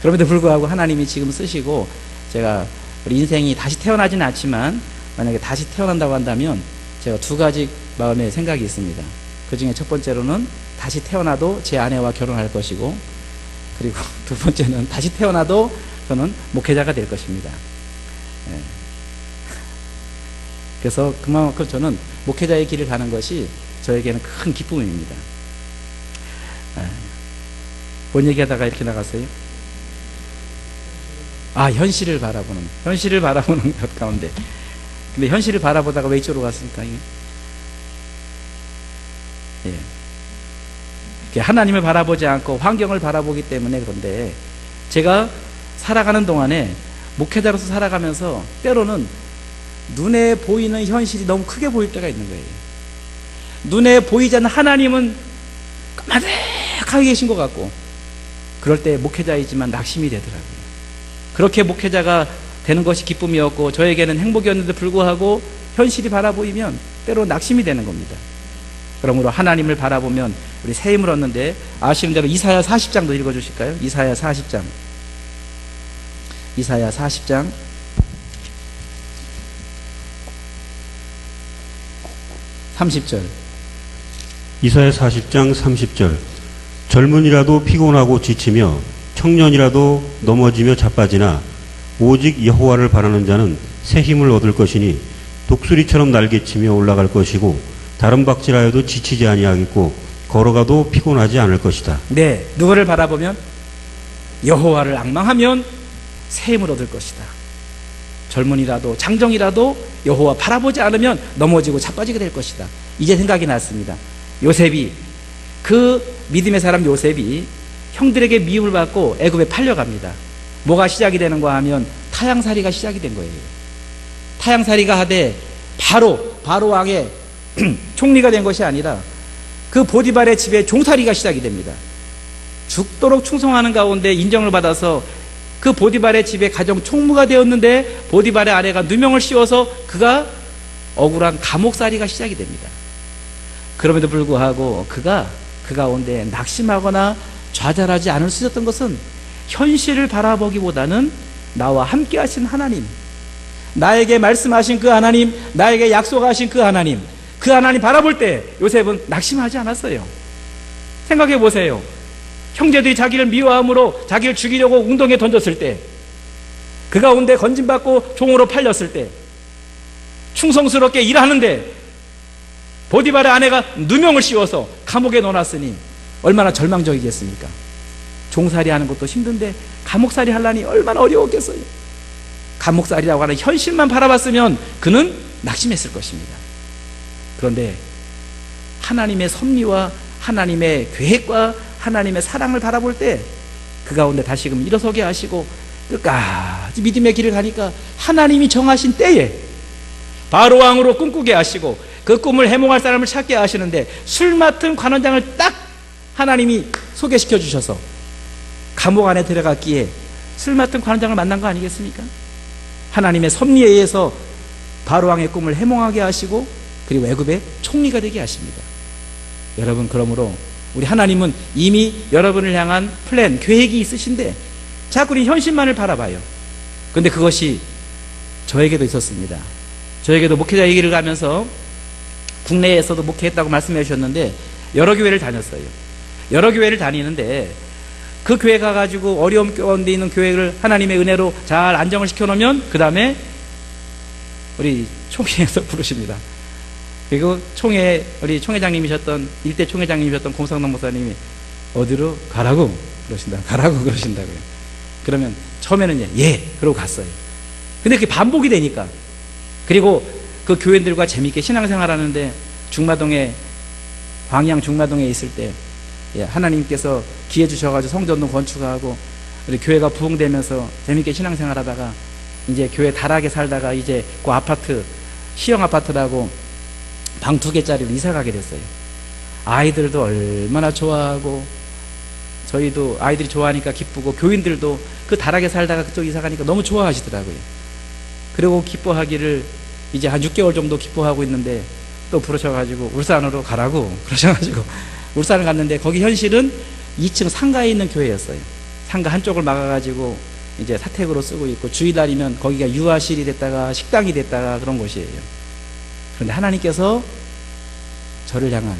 그럼에도 불구하고 하나님이 지금 쓰시고, 제가 우리 인생이 다시 태어나지는 않지만 만약에 다시 태어난다고 한다면 제가 두 가지 마음의 생각이 있습니다. 그 중에 첫 번째로는 다시 태어나도 제 아내와 결혼할 것이고, 그리고 두 번째는 다시 태어나도 저는 목회자가 될 것입니다. 그래서 그만큼 저는 목회자의 길을 가는 것이 저에게는 큰 기쁨입니다. 뭔 얘기하다가 이렇게 나갔어요? 현실을 바라보는 것 가운데. 근데 현실을 바라보다가 왜 이쪽으로 갔습니까? 하나님을 바라보지 않고 환경을 바라보기 때문에. 그런데 제가 살아가는 동안에 목회자로서 살아가면서 때로는 눈에 보이는 현실이 너무 크게 보일 때가 있는 거예요. 눈에 보이지 않는 하나님은 까마득하게 계신 것 같고, 그럴 때 목회자이지만 낙심이 되더라고요. 그렇게 목회자가 되는 것이 기쁨이었고 저에게는 행복이었는데 불구하고 현실이 바라보이면 때로 낙심이 되는 겁니다. 그러므로 하나님을 바라보면 우리 새 힘을 얻는데, 아시는 대로 이사야 40장도 읽어주실까요? 이사야 40장 30절. 이사야 40장 30절. 젊은이라도 피곤하고 지치며 청년이라도 넘어지며 자빠지나 오직 여호와를 바라는 자는 새 힘을 얻을 것이니 독수리처럼 날개치며 올라갈 것이고 다른 박질하여도 지치지 아니하겠고 걸어가도 피곤하지 않을 것이다. 네, 누구를 바라보면? 여호와를 앙망하면 새 힘을 얻을 것이다. 젊은이라도 장정이라도 여호와 바라보지 않으면 넘어지고 자빠지게 될 것이다. 이제 생각이 났습니다. 요셉이, 그 믿음의 사람 요셉이 형들에게 미움을 받고 애굽에 팔려갑니다. 뭐가 시작이 되는가 하면 타향살이가 시작이 된 거예요. 타향살이가 하되 바로 왕의 총리가 된 것이 아니라 그 보디발의 집에 종살이가 시작이 됩니다. 죽도록 충성하는 가운데 인정을 받아서 그 보디발의 집에 가정 총무가 되었는데 보디발의 아내가 누명을 씌워서 그가 억울한 감옥살이가 시작이 됩니다. 그럼에도 불구하고 그가 그 가운데 낙심하거나 좌절하지 않을 수 있었던 것은 현실을 바라보기보다는 나와 함께 하신 하나님, 나에게 말씀하신 그 하나님, 나에게 약속하신 그 하나님 바라볼 때 요셉은 낙심하지 않았어요. 생각해 보세요. 형제들이 자기를 미워함으로 자기를 죽이려고 웅덩이에 던졌을 때, 그 가운데 건진받고 종으로 팔렸을 때, 충성스럽게 일하는데 보디발의 아내가 누명을 씌워서 감옥에 넣어놨으니 얼마나 절망적이겠습니까? 종살이 하는 것도 힘든데 감옥살이 하려니 얼마나 어려웠겠어요. 감옥살이라고 하는 현실만 바라봤으면 그는 낙심했을 것입니다. 그런데 하나님의 섭리와 하나님의 계획과 하나님의 사랑을 바라볼 때 그 가운데 다시금 일어서게 하시고 끝까지 믿음의 길을 가니까 하나님이 정하신 때에 바로 왕으로 꿈꾸게 하시고 그 꿈을 해몽할 사람을 찾게 하시는데 술 맡은 관원장을 딱 하나님이 소개시켜 주셔서 감옥 안에 들어갔기에 술 맡은 관원장을 만난 거 아니겠습니까? 하나님의 섭리에 의해서 바로 왕의 꿈을 해몽하게 하시고 그리고 애굽의 총리가 되게 하십니다. 여러분, 그러므로 우리 하나님은 이미 여러분을 향한 플랜, 계획이 있으신데 자꾸 우리 현실만을 바라봐요. 그런데 그것이 저에게도 있었습니다. 저에게도 목회자 얘기를 가면서 국내에서도 목회했다고 말씀해 주셨는데 여러 교회를 다녔어요. 여러 교회를 다니는데 그 교회 가가지고 어려움 가운데 있는 교회를 하나님의 은혜로 잘 안정을 시켜놓으면 그 다음에 우리 총회에서 부르십니다. 그리고 우리 총회장님이셨던, 일대 총회장님이셨던 공성동 목사님이 어디로 가라고 그러신다고요. 그러면 처음에는 그러고 갔어요. 근데 그게 반복이 되니까, 그리고 그 교인들과 재미있게 신앙생활 하는데 광양 중마동에 있을 때 하나님께서 기회 주셔가지고 성전도 건축하고 우리 교회가 부흥되면서 재미있게 신앙생활 하다가 이제 교회 다락에 살다가 이제 그 아파트, 시형 아파트라고 방 2개짜리로 이사 가게 됐어요. 아이들도 얼마나 좋아하고 저희도 아이들이 좋아하니까 기쁘고 교인들도 그 다락에 살다가 그쪽 이사 가니까 너무 좋아하시더라고요. 그리고 기뻐하기를 이제 한 6개월 정도 기뻐하고 있는데 또 부르셔가지고 울산으로 가라고 그러셔가지고 울산을 갔는데 거기 현실은 2층 상가에 있는 교회였어요. 상가 한쪽을 막아가지고 이제 사택으로 쓰고 있고 주일날이면 거기가 유아실이 됐다가 식당이 됐다가 그런 곳이에요. 그런데 하나님께서 저를 향한,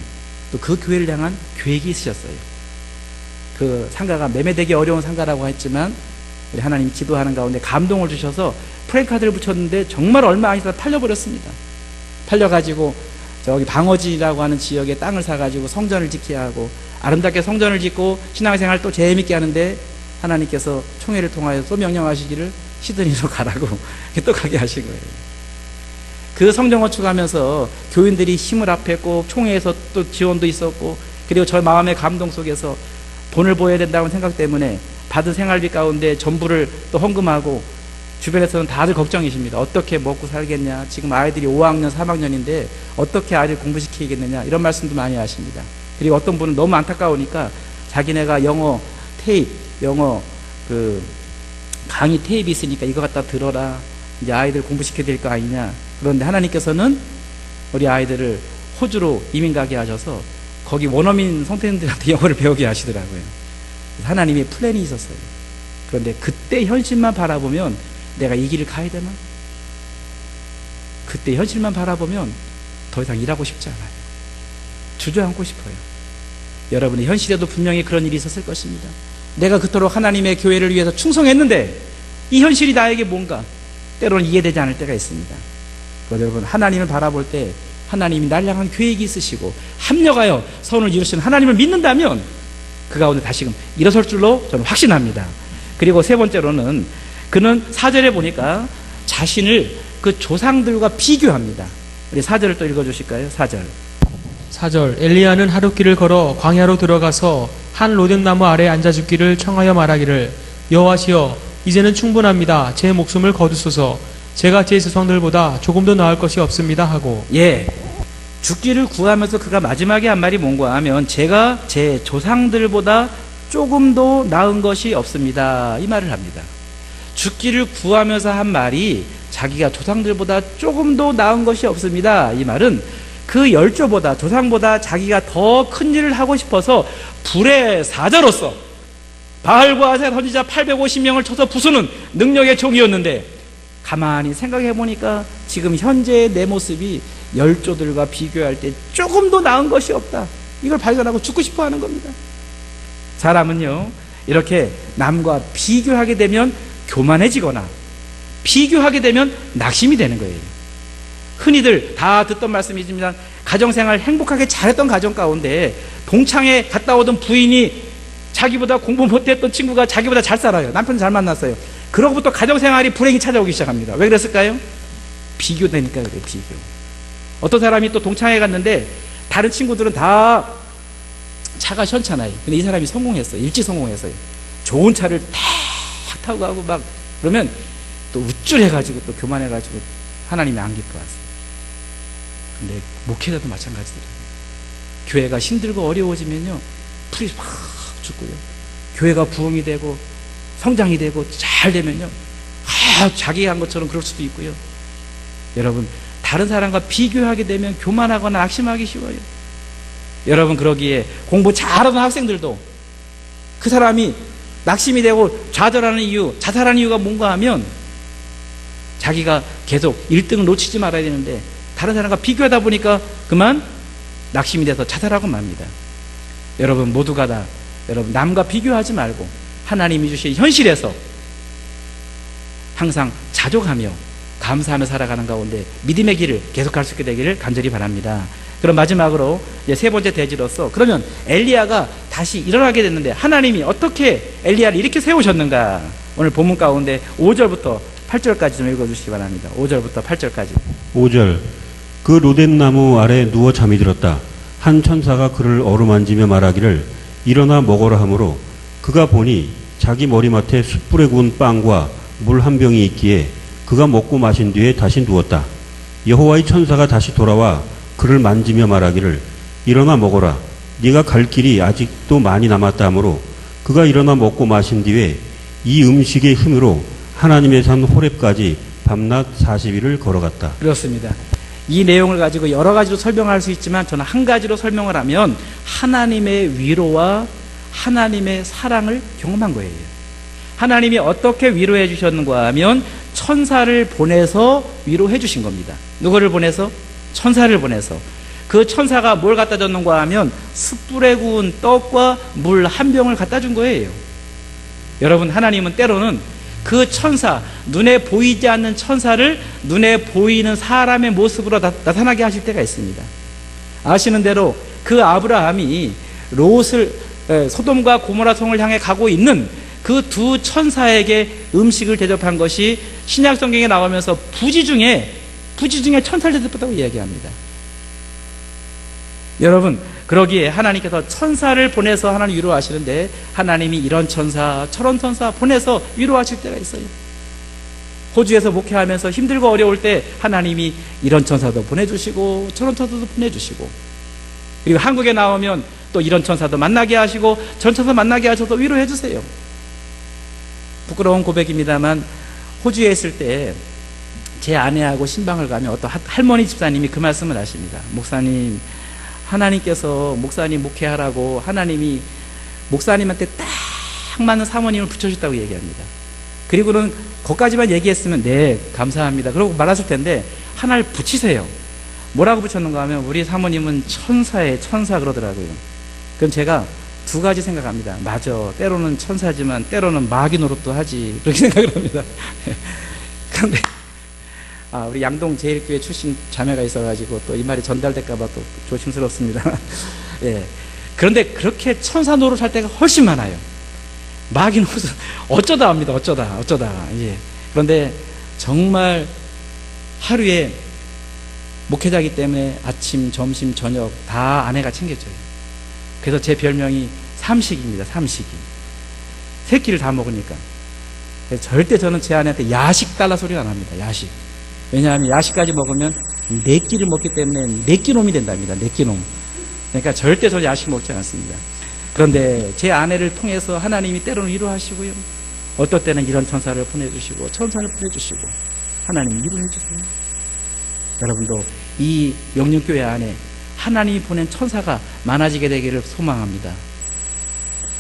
또 그 교회를 향한 계획이 있으셨어요. 그 상가가 매매되기 어려운 상가라고 했지만 우리 하나님 기도하는 가운데 감동을 주셔서 프랜카드를 붙였는데 정말 얼마 안 있다가 팔려버렸습니다. 팔려가지고 저기 방어지라고 하는 지역에 땅을 사가지고 성전을 짓게 하고 아름답게 성전을 짓고 신앙생활 또 재미있게 하는데 하나님께서 총회를 통하여 또 명령하시기를 시드니로 가라고 또 가게 하신 거예요. 그 성전 건축하면서 교인들이 힘을 합했고 총회에서 또 지원도 있었고 그리고 저 마음의 감동 속에서 돈을 보여야 된다는 생각 때문에 받은 생활비 가운데 전부를 또 헌금하고 주변에서는 다들 걱정이십니다. 어떻게 먹고 살겠냐, 지금 아이들이 5학년 3학년인데 어떻게 아이를 공부시키겠느냐, 이런 말씀도 많이 하십니다. 그리고 어떤 분은 너무 안타까우니까 자기네가 영어 테이프, 영어 그 강의 테이프 있으니까 이거 갖다 들어라, 이제 아이들 공부시켜야 될 거 아니냐. 그런데 하나님께서는 우리 아이들을 호주로 이민 가게 하셔서 거기 원어민 성태인들한테 영어를 배우게 하시더라고요. 하나님의 플랜이 있었어요. 그런데 그때 현실만 바라보면 내가 이 길을 가야 되나? 그때 현실만 바라보면 더 이상 일하고 싶지 않아요. 주저앉고 싶어요. 여러분의 현실에도 분명히 그런 일이 있었을 것입니다. 내가 그토록 하나님의 교회를 위해서 충성했는데 이 현실이 나에게 뭔가 때로는 이해되지 않을 때가 있습니다. 여러분, 하나님을 바라볼 때 하나님이 날 향한 계획이 있으시고 합력하여 선을 이루시는 하나님을 믿는다면 그 가운데 다시금 일어설 줄로 저는 확신합니다. 그리고 세 번째로는 그는 4절에 보니까 자신을 그 조상들과 비교합니다. 우리 4절을 또 읽어주실까요? 4절. 4절 엘리야는 하룻길을 걸어 광야로 들어가서 한 로뎀나무 아래 앉아 죽기를 청하여 말하기를 여호와시여 이제는 충분합니다. 제 목숨을 거두소서. 제가 제 조상들보다 조금도 나을 것이 없습니다 하고. 예, 죽기를 구하면서 그가 마지막에 한 말이 뭔가 하면 제가 제 조상들보다 조금도 나은 것이 없습니다, 이 말을 합니다. 죽기를 구하면서 한 말이 자기가 조상들보다 조금도 나은 것이 없습니다, 이 말은 그 열조보다 조상보다 자기가 더 큰 일을 하고 싶어서 불의 사자로서 바알과 아셀 선지자 850명을 쳐서 부수는 능력의 종이었는데, 가만히 생각해 보니까 지금 현재의 내 모습이 열조들과 비교할 때 조금도 나은 것이 없다, 이걸 발견하고 죽고 싶어 하는 겁니다. 사람은요, 이렇게 남과 비교하게 되면 교만해지거나 비교하게 되면 낙심이 되는 거예요. 흔히들 다 듣던 말씀이지만 가정생활 행복하게 잘했던 가정 가운데 동창회 갔다 오던 부인이 자기보다 공부 못했던 친구가 자기보다 잘 살아요. 남편 잘 만났어요. 그러고부터 가정생활이 불행이 찾아오기 시작합니다. 왜 그랬을까요? 비교되니까 그래요. 비교. 어떤 사람이 또 동창회 갔는데 다른 친구들은 다 차가 시원찮아요. 근데 이 사람이 성공했어요. 일찍 성공했어요. 좋은 차를 탁 타고 가고 막 그러면 또 우쭐해가지고 또 교만해가지고 하나님이 안 기뻐하세요. 근데 목회자도 마찬가지더라고요. 교회가 힘들고 어려워지면요, 풀이 확 죽고요. 교회가 부흥이 되고 성장이 되고 잘 되면요, 자기가 한 것처럼 그럴 수도 있고요. 여러분, 다른 사람과 비교하게 되면 교만하거나 낙심하기 쉬워요. 여러분, 그러기에 공부 잘하는 학생들도 그 사람이 낙심이 되고 좌절하는 이유, 자살하는 이유가 뭔가 하면 자기가 계속 1등을 놓치지 말아야 되는데 다른 사람과 비교하다 보니까 그만 낙심이 돼서 자살하고 맙니다. 여러분, 모두가 다 여러분 남과 비교하지 말고 하나님이 주신 현실에서 항상 자족하며 감사하며 살아가는 가운데 믿음의 길을 계속할 수 있게 되기를 간절히 바랍니다. 그럼 마지막으로 이제 세 번째 대지로서, 그러면 엘리야가 다시 일어나게 됐는데 하나님이 어떻게 엘리야를 이렇게 세우셨는가? 오늘 본문 가운데 5절부터 8절까지 좀 읽어주시기 바랍니다. 5절부터 8절까지. 5절 그 로뎀나무 아래 누워 잠이 들었다. 한 천사가 그를 어루만지며 말하기를 일어나 먹어라 하므로 그가 보니 자기 머리맡에 숯불에 구운 빵과 물 한 병이 있기에 그가 먹고 마신 뒤에 다시 누웠다. 여호와의 천사가 다시 돌아와 그를 만지며 말하기를 일어나 먹어라. 네가 갈 길이 아직도 많이 남았다 하므로 그가 일어나 먹고 마신 뒤에 이 음식의 힘으로 하나님의 산 호렙까지 밤낮 40일을 걸어갔다. 그렇습니다. 이 내용을 가지고 여러 가지로 설명할 수 있지만 저는 한 가지로 설명을 하면 하나님의 위로와 하나님의 사랑을 경험한 거예요. 하나님이 어떻게 위로해 주셨는가 하면 천사를 보내서 위로해 주신 겁니다. 누구를 보내서? 천사를 보내서. 그 천사가 뭘 갖다 줬는가 하면 숯불에 구운 떡과 물 한 병을 갖다 준 거예요. 여러분, 하나님은 때로는 그 천사, 눈에 보이지 않는 천사를 눈에 보이는 사람의 모습으로 나타나게 하실 때가 있습니다. 아시는 대로 그 아브라함이 롯을 소돔과 고모라 성을 향해 가고 있는 그 두 천사에게 음식을 대접한 것이 신약 성경에 나오면서 부지 중에 천사를 대접했다고 이야기합니다. 여러분, 그러기에 하나님께서 천사를 보내서 하나님 위로하시는데 하나님이 이런 천사 저런 천사 보내서 위로하실 때가 있어요. 호주에서 목회하면서 힘들고 어려울 때 하나님이 이런 천사도 보내주시고 저런 천사도 보내주시고, 그리고 한국에 나오면 또 이런 천사도 만나게 하시고 저런 천사 만나게 하셔서 위로해 주세요. 부끄러운 고백입니다만 호주에 있을 때 제 아내하고 신방을 가면 어떤 할머니 집사님이 그 말씀을 하십니다. 목사님, 하나님께서 목사님 목회하라고 하나님이 목사님한테 딱 맞는 사모님을 붙여주셨다고 얘기합니다. 그리고는 거기까지만 얘기했으면 네 감사합니다 그러고 말았을 텐데 하나를 붙이세요. 뭐라고 붙였는가 하면 우리 사모님은 천사의 천사 그러더라고요. 그럼 제가 두 가지 생각합니다. 맞아, 때로는 천사지만 때로는 마귀 노릇도 하지, 그렇게 생각을 합니다. 그런데 우리 양동 제일교회 출신 자매가 있어가지고 또 이 말이 전달될까봐 또 조심스럽습니다. 예. 그런데 그렇게 천사 노릇할 때가 훨씬 많아요. 마귀 노릇은 어쩌다 합니다. 어쩌다. 예. 그런데 정말 하루에 목회자이기 때문에 아침, 점심, 저녁 다 아내가 챙겨줘요. 그래서 제 별명이 삼식입니다. 삼식이. 세 끼를 다 먹으니까. 그래서 절대 저는 제 아내한테 야식 달라 소리 안 합니다. 야식. 왜냐하면 야식까지 먹으면 네 끼를 먹기 때문에 네 끼놈이 된답니다. 네 끼놈. 그러니까 절대 저는 야식 먹지 않습니다. 그런데 제 아내를 통해서 하나님이 때로는 위로하시고요. 어떨 때는 이런 천사를 보내주시고 천사를 보내주시고 하나님이 위로해 주세요. 여러분도 이 영령교회 안에 하나님이 보낸 천사가 많아지게 되기를 소망합니다.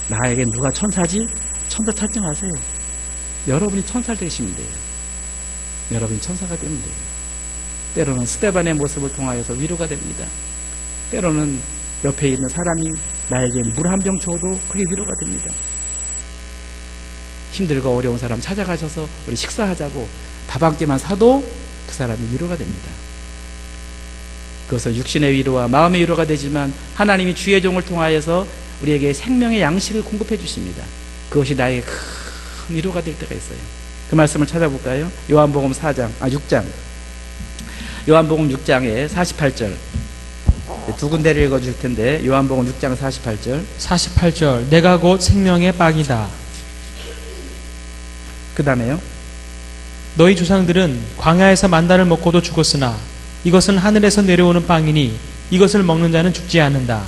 나에게 누가 천사지? 천사 찾지 마세요. 여러분이 천사를 되시면 돼요. 여러분이 천사가 되면 돼요. 때로는 스데반의 모습을 통하여서 위로가 됩니다. 때로는 옆에 있는 사람이 나에게 물 한 병 줘도 그게 위로가 됩니다. 힘들고 어려운 사람 찾아가셔서 우리 식사하자고 밥 한 끼만 사도 그 사람이 위로가 됩니다. 그것은 육신의 위로와 마음의 위로가 되지만 하나님이 주의 종을 통하여서 우리에게 생명의 양식을 공급해 주십니다. 그것이 나에게 큰 위로가 될 때가 있어요. 그 말씀을 찾아볼까요? 요한복음 6장. 요한복음 6장의 48절. 두 군데를 읽어줄 텐데 요한복음 6장 48절. 48절 내가 곧 생명의 빵이다. 그 다음에요. 너희 조상들은 광야에서 만나를 먹고도 죽었으나 이것은 하늘에서 내려오는 빵이니 이것을 먹는 자는 죽지 않는다.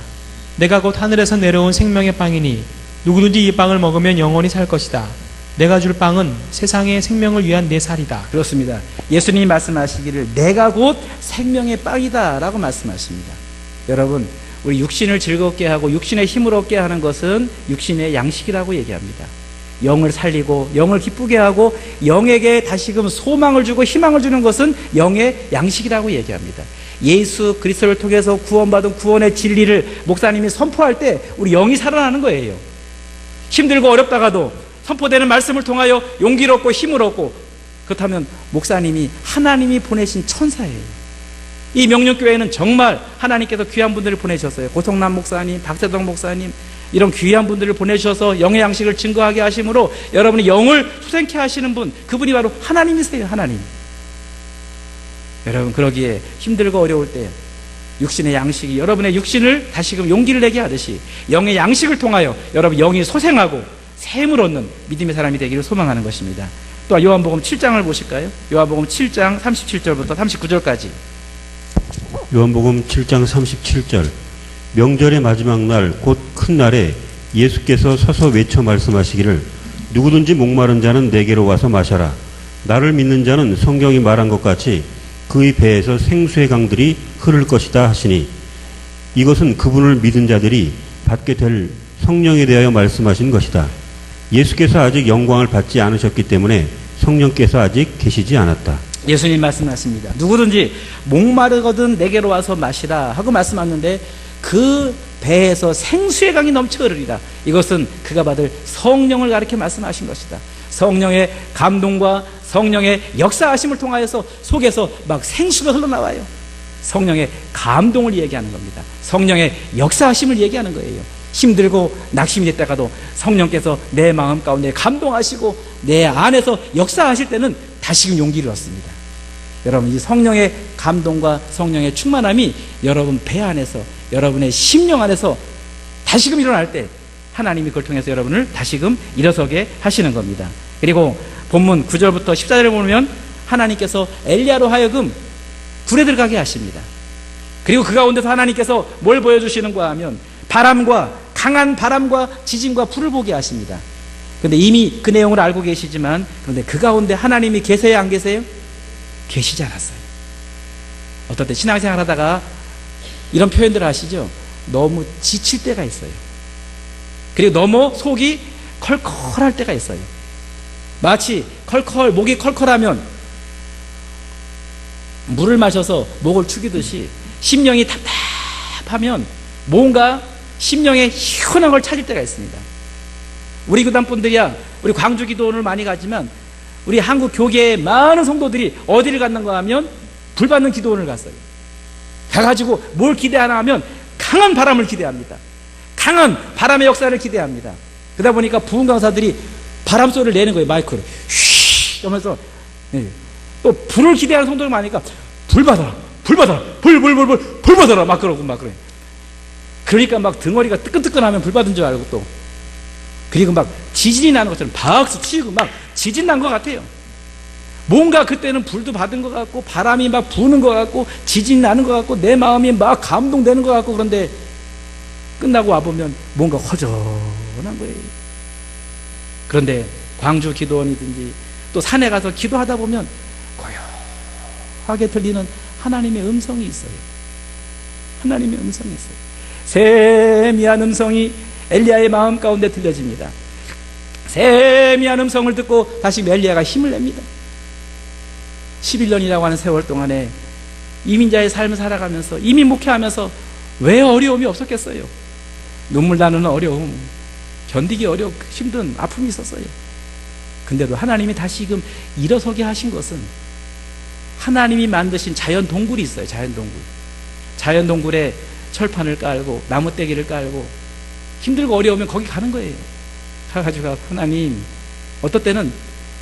내가 곧 하늘에서 내려온 생명의 빵이니 누구든지 이 빵을 먹으면 영원히 살 것이다. 내가 줄 빵은 세상의 생명을 위한 내 살이다. 그렇습니다. 예수님이 말씀하시기를 내가 곧 생명의 빵이다 라고 말씀하십니다. 여러분, 우리 육신을 즐겁게 하고 육신의 힘을 얻게 하는 것은 육신의 양식이라고 얘기합니다. 영을 살리고 영을 기쁘게 하고 영에게 다시금 소망을 주고 희망을 주는 것은 영의 양식이라고 얘기합니다. 예수 그리스도를 통해서 구원받은 구원의 진리를 목사님이 선포할 때 우리 영이 살아나는 거예요. 힘들고 어렵다가도 선포되는 말씀을 통하여 용기를 얻고 힘을 얻고, 그렇다면 목사님이 하나님이 보내신 천사예요. 이 명령교회는 정말 하나님께서 귀한 분들을 보내셨어요. 고성남 목사님, 박세동 목사님, 이런 귀한 분들을 보내주셔서 영의 양식을 증거하게 하심으로 여러분이 영을 수생케 하시는 분, 그분이 바로 하나님이세요. 하나님. 여러분, 그러기에 힘들고 어려울 때 육신의 양식이 여러분의 육신을 다시금 용기를 내게 하듯이 영의 양식을 통하여 여러분 영이 소생하고 샘을 얻는 믿음의 사람이 되기를 소망하는 것입니다. 또 요한복음 7장을 보실까요? 요한복음 7장 37절부터 39절까지. 요한복음 7장 37절. 명절의 마지막 날 곧 큰 날에 예수께서 서서 외쳐 말씀하시기를 누구든지 목마른 자는 내게로 와서 마셔라. 나를 믿는 자는 성경이 말한 것 같이 그의 배에서 생수의 강들이 흐를 것이다 하시니, 이것은 그분을 믿은 자들이 받게 될 성령에 대하여 말씀하신 것이다. 예수께서 아직 영광을 받지 않으셨기 때문에 성령께서 아직 계시지 않았다. 예수님 말씀하십니다. 누구든지 목마르거든 내게로 와서 마시라 하고 말씀하셨는데 그 배에서 생수의 강이 넘쳐 흐르리라. 이것은 그가 받을 성령을 가리켜 말씀하신 것이다. 성령의 감동과 성령의 역사하심을 통하여서 속에서 막 생수가 흘러나와요. 성령의 감동을 얘기하는 겁니다. 성령의 역사하심을 얘기하는 거예요. 힘들고 낙심이 됐다가도 성령께서 내 마음 가운데 감동하시고 내 안에서 역사하실 때는 다시금 용기를 얻습니다. 여러분, 이 성령의 감동과 성령의 충만함이 여러분 배 안에서, 여러분의 심령 안에서 다시금 일어날 때 하나님이 그걸 통해서 여러분을 다시금 일어서게 하시는 겁니다. 그리고 본문 9절부터 14절을 보면 하나님께서 엘리야로 하여금 불에 들어가게 하십니다. 그리고 그 가운데서 하나님께서 뭘 보여주시는가 하면 강한 바람과 지진과 불을 보게 하십니다. 그런데 이미 그 내용을 알고 계시지만, 그런데 그 가운데 하나님이 계세요, 안 계세요? 계시지 않았어요. 어떨 때 신앙생활 하다가 이런 표현들을 하시죠. 너무 지칠 때가 있어요. 그리고 너무 속이 컬컬할 때가 있어요. 마치 목이 컬컬하면 물을 마셔서 목을 축이듯이 심령이 답답하면 뭔가 심령에 희원한 걸 찾을 때가 있습니다. 우리 교단분들이야, 우리 광주 기도원을 많이 가지만 우리 한국 교계의 많은 성도들이 어디를 갔는가 하면 불받는 기도원을 갔어요. 가가지고 뭘 기대하나 하면 강한 바람을 기대합니다. 강한 바람의 역사를 기대합니다. 그러다 보니까 부흥 강사들이 바람 소리를 내는 거예요. 마이크로 휘 하면서 또 불을 기대하는 성도들 많으니까 불 받아라, 불 받아라, 불 받아라 막 그러고 막 그래. 그러니까 막 등어리가 뜨끈뜨끈하면 불 받은 줄 알고 또 그리고 막 지진이 나는 것처럼 박수 치고 막 지진 난 것 같아요. 뭔가 그때는 불도 받은 것 같고 바람이 막 부는 것 같고 지진이 나는 것 같고 내 마음이 막 감동되는 것 같고 그런데 끝나고 와보면 뭔가 허전한 거예요. 그런데 광주 기도원이든지 또 산에 가서 기도하다 보면 고요하게 들리는 하나님의 음성이 있어요. 하나님의 음성이 있어요. 세미한 음성이 엘리야의 마음 가운데 들려집니다. 세미한 음성을 듣고 다시 엘리야가 힘을 냅니다. 11년이라고 하는 세월 동안에 이민자의 삶을 살아가면서 이민 목회하면서 왜 어려움이 없었겠어요? 눈물 나는 어려움, 견디기 어렵고 힘든 아픔이 있었어요. 근데도 하나님이 다시금 일어서게 하신 것은 하나님이 만드신 자연 동굴이 있어요. 자연 동굴. 자연 동굴에 철판을 깔고 나무떼기를 깔고 힘들고 어려우면 거기 가는 거예요. 가가지고 하나님, 어떨 때는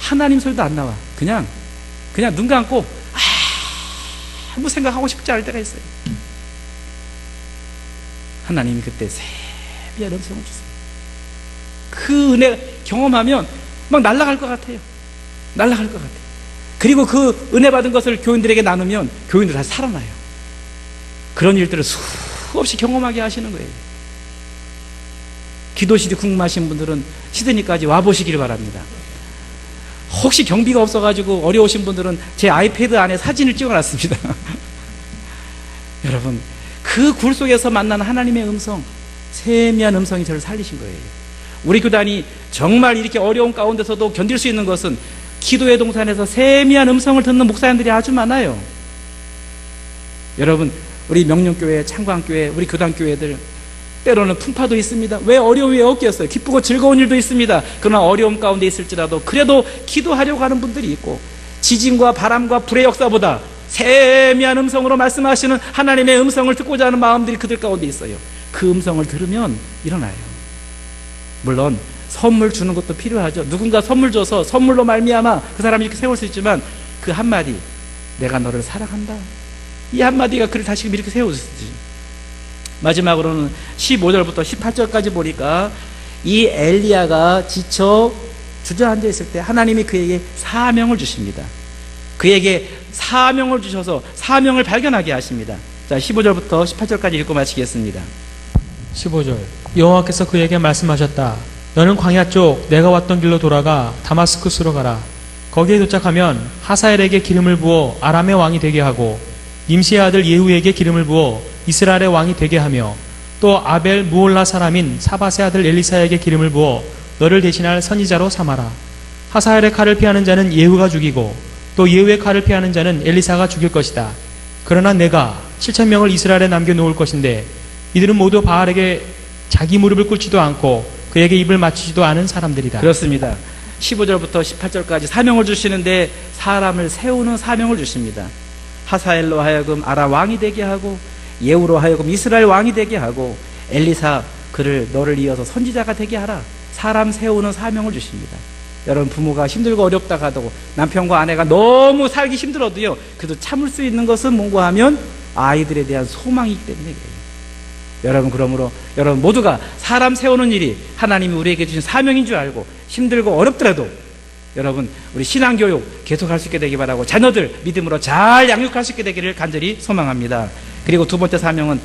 하나님 소리도 안 나와. 그냥 눈 감고 아무 생각하고 싶지 않을 때가 있어요. 하나님이 그때 세미한 음성을 주세요. 그 은혜 경험하면 막 날아갈 것 같아요. 날아갈 것 같아요. 그리고 그 은혜 받은 것을 교인들에게 나누면 교인들 다시 살아나요. 그런 일들을 수없이 경험하게 하시는 거예요. 기도 CD 궁금하신 분들은 시드니까지 와보시기를 바랍니다. 혹시 경비가 없어가지고 어려우신 분들은 제 아이패드 안에 사진을 찍어놨습니다. 여러분, 그 굴 속에서 만난 하나님의 음성, 세미한 음성이 저를 살리신 거예요. 우리 교단이 정말 이렇게 어려운 가운데서도 견딜 수 있는 것은 기도의 동산에서 세미한 음성을 듣는 목사님들이 아주 많아요. 여러분, 우리 명령교회, 창광교회, 우리 교단교회들 때로는 풍파도 있습니다. 왜 어려움이 없겠어요? 기쁘고 즐거운 일도 있습니다. 그러나 어려움 가운데 있을지라도 그래도 기도하려고 하는 분들이 있고 지진과 바람과 불의 역사보다 세미한 음성으로 말씀하시는 하나님의 음성을 듣고자 하는 마음들이 그들 가운데 있어요. 그 음성을 들으면 일어나요. 물론 선물 주는 것도 필요하죠. 누군가 선물 줘서 선물로 말미암아 그 사람이 이렇게 세울 수 있지만 그 한마디, 내가 너를 사랑한다, 이 한마디가 그를 다시금 이렇게 세우지. 마지막으로는 15절부터 18절까지 보니까 이 엘리야가 지쳐 주저앉아 있을 때 하나님이 그에게 사명을 주십니다. 그에게 사명을 주셔서 사명을 발견하게 하십니다. 자, 15절부터 18절까지 읽고 마치겠습니다. 15절. 여호와께서 그에게 말씀하셨다. 너는 광야 쪽 내가 왔던 길로 돌아가 다마스쿠스로 가라. 거기에 도착하면 하사엘에게 기름을 부어 아람의 왕이 되게 하고 님시의 아들 예후에게 기름을 부어 이스라엘의 왕이 되게 하며 또 아벨 무올라 사람인 사밧의 아들 엘리사에게 기름을 부어 너를 대신할 선지자로 삼아라. 하사엘의 칼을 피하는 자는 예후가 죽이고 또 예후의 칼을 피하는 자는 엘리사가 죽일 것이다. 그러나 내가 7,000명을 이스라엘에 남겨놓을 것인데 이들은 모두 바알에게 자기 무릎을 꿇지도 않고 그에게 입을 맞추지도 않은 사람들이다. 그렇습니다. 15절부터 18절까지 사명을 주시는데 사람을 세우는 사명을 주십니다. 하사엘로 하여금 아람 왕이 되게 하고 예후로 하여금 이스라엘 왕이 되게 하고 엘리사 그를 너를 이어서 선지자가 되게 하라. 사람 세우는 사명을 주십니다. 여러분, 부모가 힘들고 어렵다 가도 남편과 아내가 너무 살기 힘들어도요, 그래도 참을 수 있는 것은 뭔가 하면 아이들에 대한 소망이기 때문에 그래요. 여러분, 그러므로 여러분 모두가 사람 세우는 일이 하나님이 우리에게 주신 사명인 줄 알고 힘들고 어렵더라도 여러분 우리 신앙교육 계속할 수 있게 되기 바라고 자녀들 믿음으로 잘 양육할 수 있게 되기를 간절히 소망합니다. 그리고 두 번째 사명은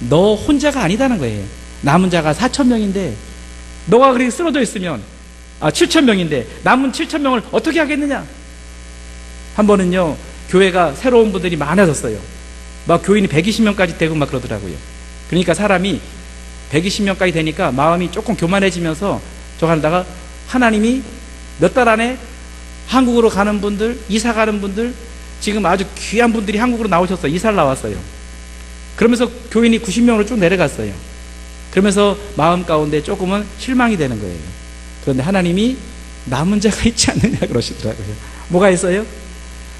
너 혼자가 아니다는 거예요. 남은 자가 4,000명인데 너가 그렇게 쓰러져 있으면 7,000명인데 남은 7,000명을 어떻게 하겠느냐. 한 번은요, 교회가 새로운 분들이 많아졌어요. 막 교인이 120명까지 되고 막 그러더라고요. 그러니까 사람이 120명까지 되니까 마음이 조금 교만해지면서 저거 하다가 하나님이 몇 달 안에 한국으로 가는 분들, 이사 가는 분들, 지금 아주 귀한 분들이 한국으로 나오셨어요. 이사를 나왔어요. 그러면서 교인이 90명으로 쭉 내려갔어요. 그러면서 마음 가운데 조금은 실망이 되는 거예요. 그런데 하나님이 남은 자가 있지 않느냐 그러시더라고요. 뭐가 있어요?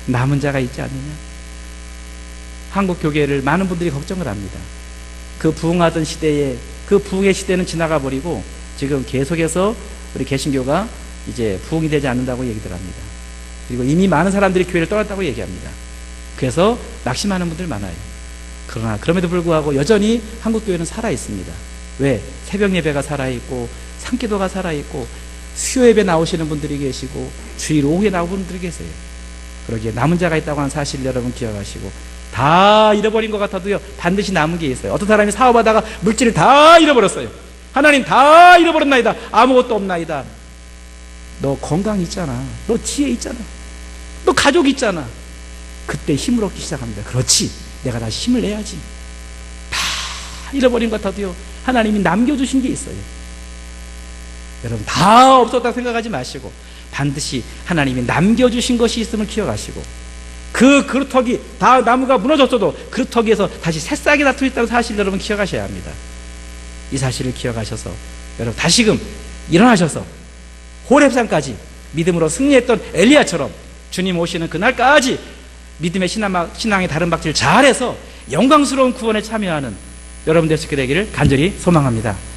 남은 자가 있지 않느냐. 한국 교계를 많은 분들이 걱정을 합니다. 그 부흥하던 시대에, 그 부흥의 시대는 지나가 버리고 지금 계속해서 우리 개신교가 이제 부흥이 되지 않는다고 얘기들 합니다. 그리고 이미 많은 사람들이 교회를 떠났다고 얘기합니다. 그래서 낙심하는 분들 많아요. 그러나 그럼에도 불구하고 여전히 한국 교회는 살아 있습니다. 왜? 새벽 예배가 살아 있고 산기도가 살아 있고 수요 예배 나오시는 분들이 계시고 주일 오후에 나오는 분들이 계세요. 그러기에 남은 자가 있다고 하는 사실 여러분 기억하시고, 다 잃어버린 것 같아도요 반드시 남은 게 있어요. 어떤 사람이 사업하다가 물질을 다 잃어버렸어요. 하나님 다 잃어버렸나이다. 아무것도 없나이다. 너 건강 있잖아. 너 지혜 있잖아. 너 가족 있잖아. 그때 힘을 얻기 시작합니다. 그렇지, 내가 다시 힘을 내야지. 다 잃어버린 것 같아도요 하나님이 남겨주신 게 있어요. 여러분, 다 없었다고 생각하지 마시고 반드시 하나님이 남겨주신 것이 있음을 기억하시고, 그 그루터기, 다 나무가 무너졌어도 그루터기에서 다시 새싹이 나타나 있다는 사실 여러분 기억하셔야 합니다. 이 사실을 기억하셔서 여러분 다시금 일어나셔서 호렙산까지 믿음으로 승리했던 엘리야처럼 주님 오시는 그날까지 믿음의 신앙의 다른 박질을 잘해서 영광스러운 구원에 참여하는 여러분 될 수 있게 되기를 간절히 소망합니다.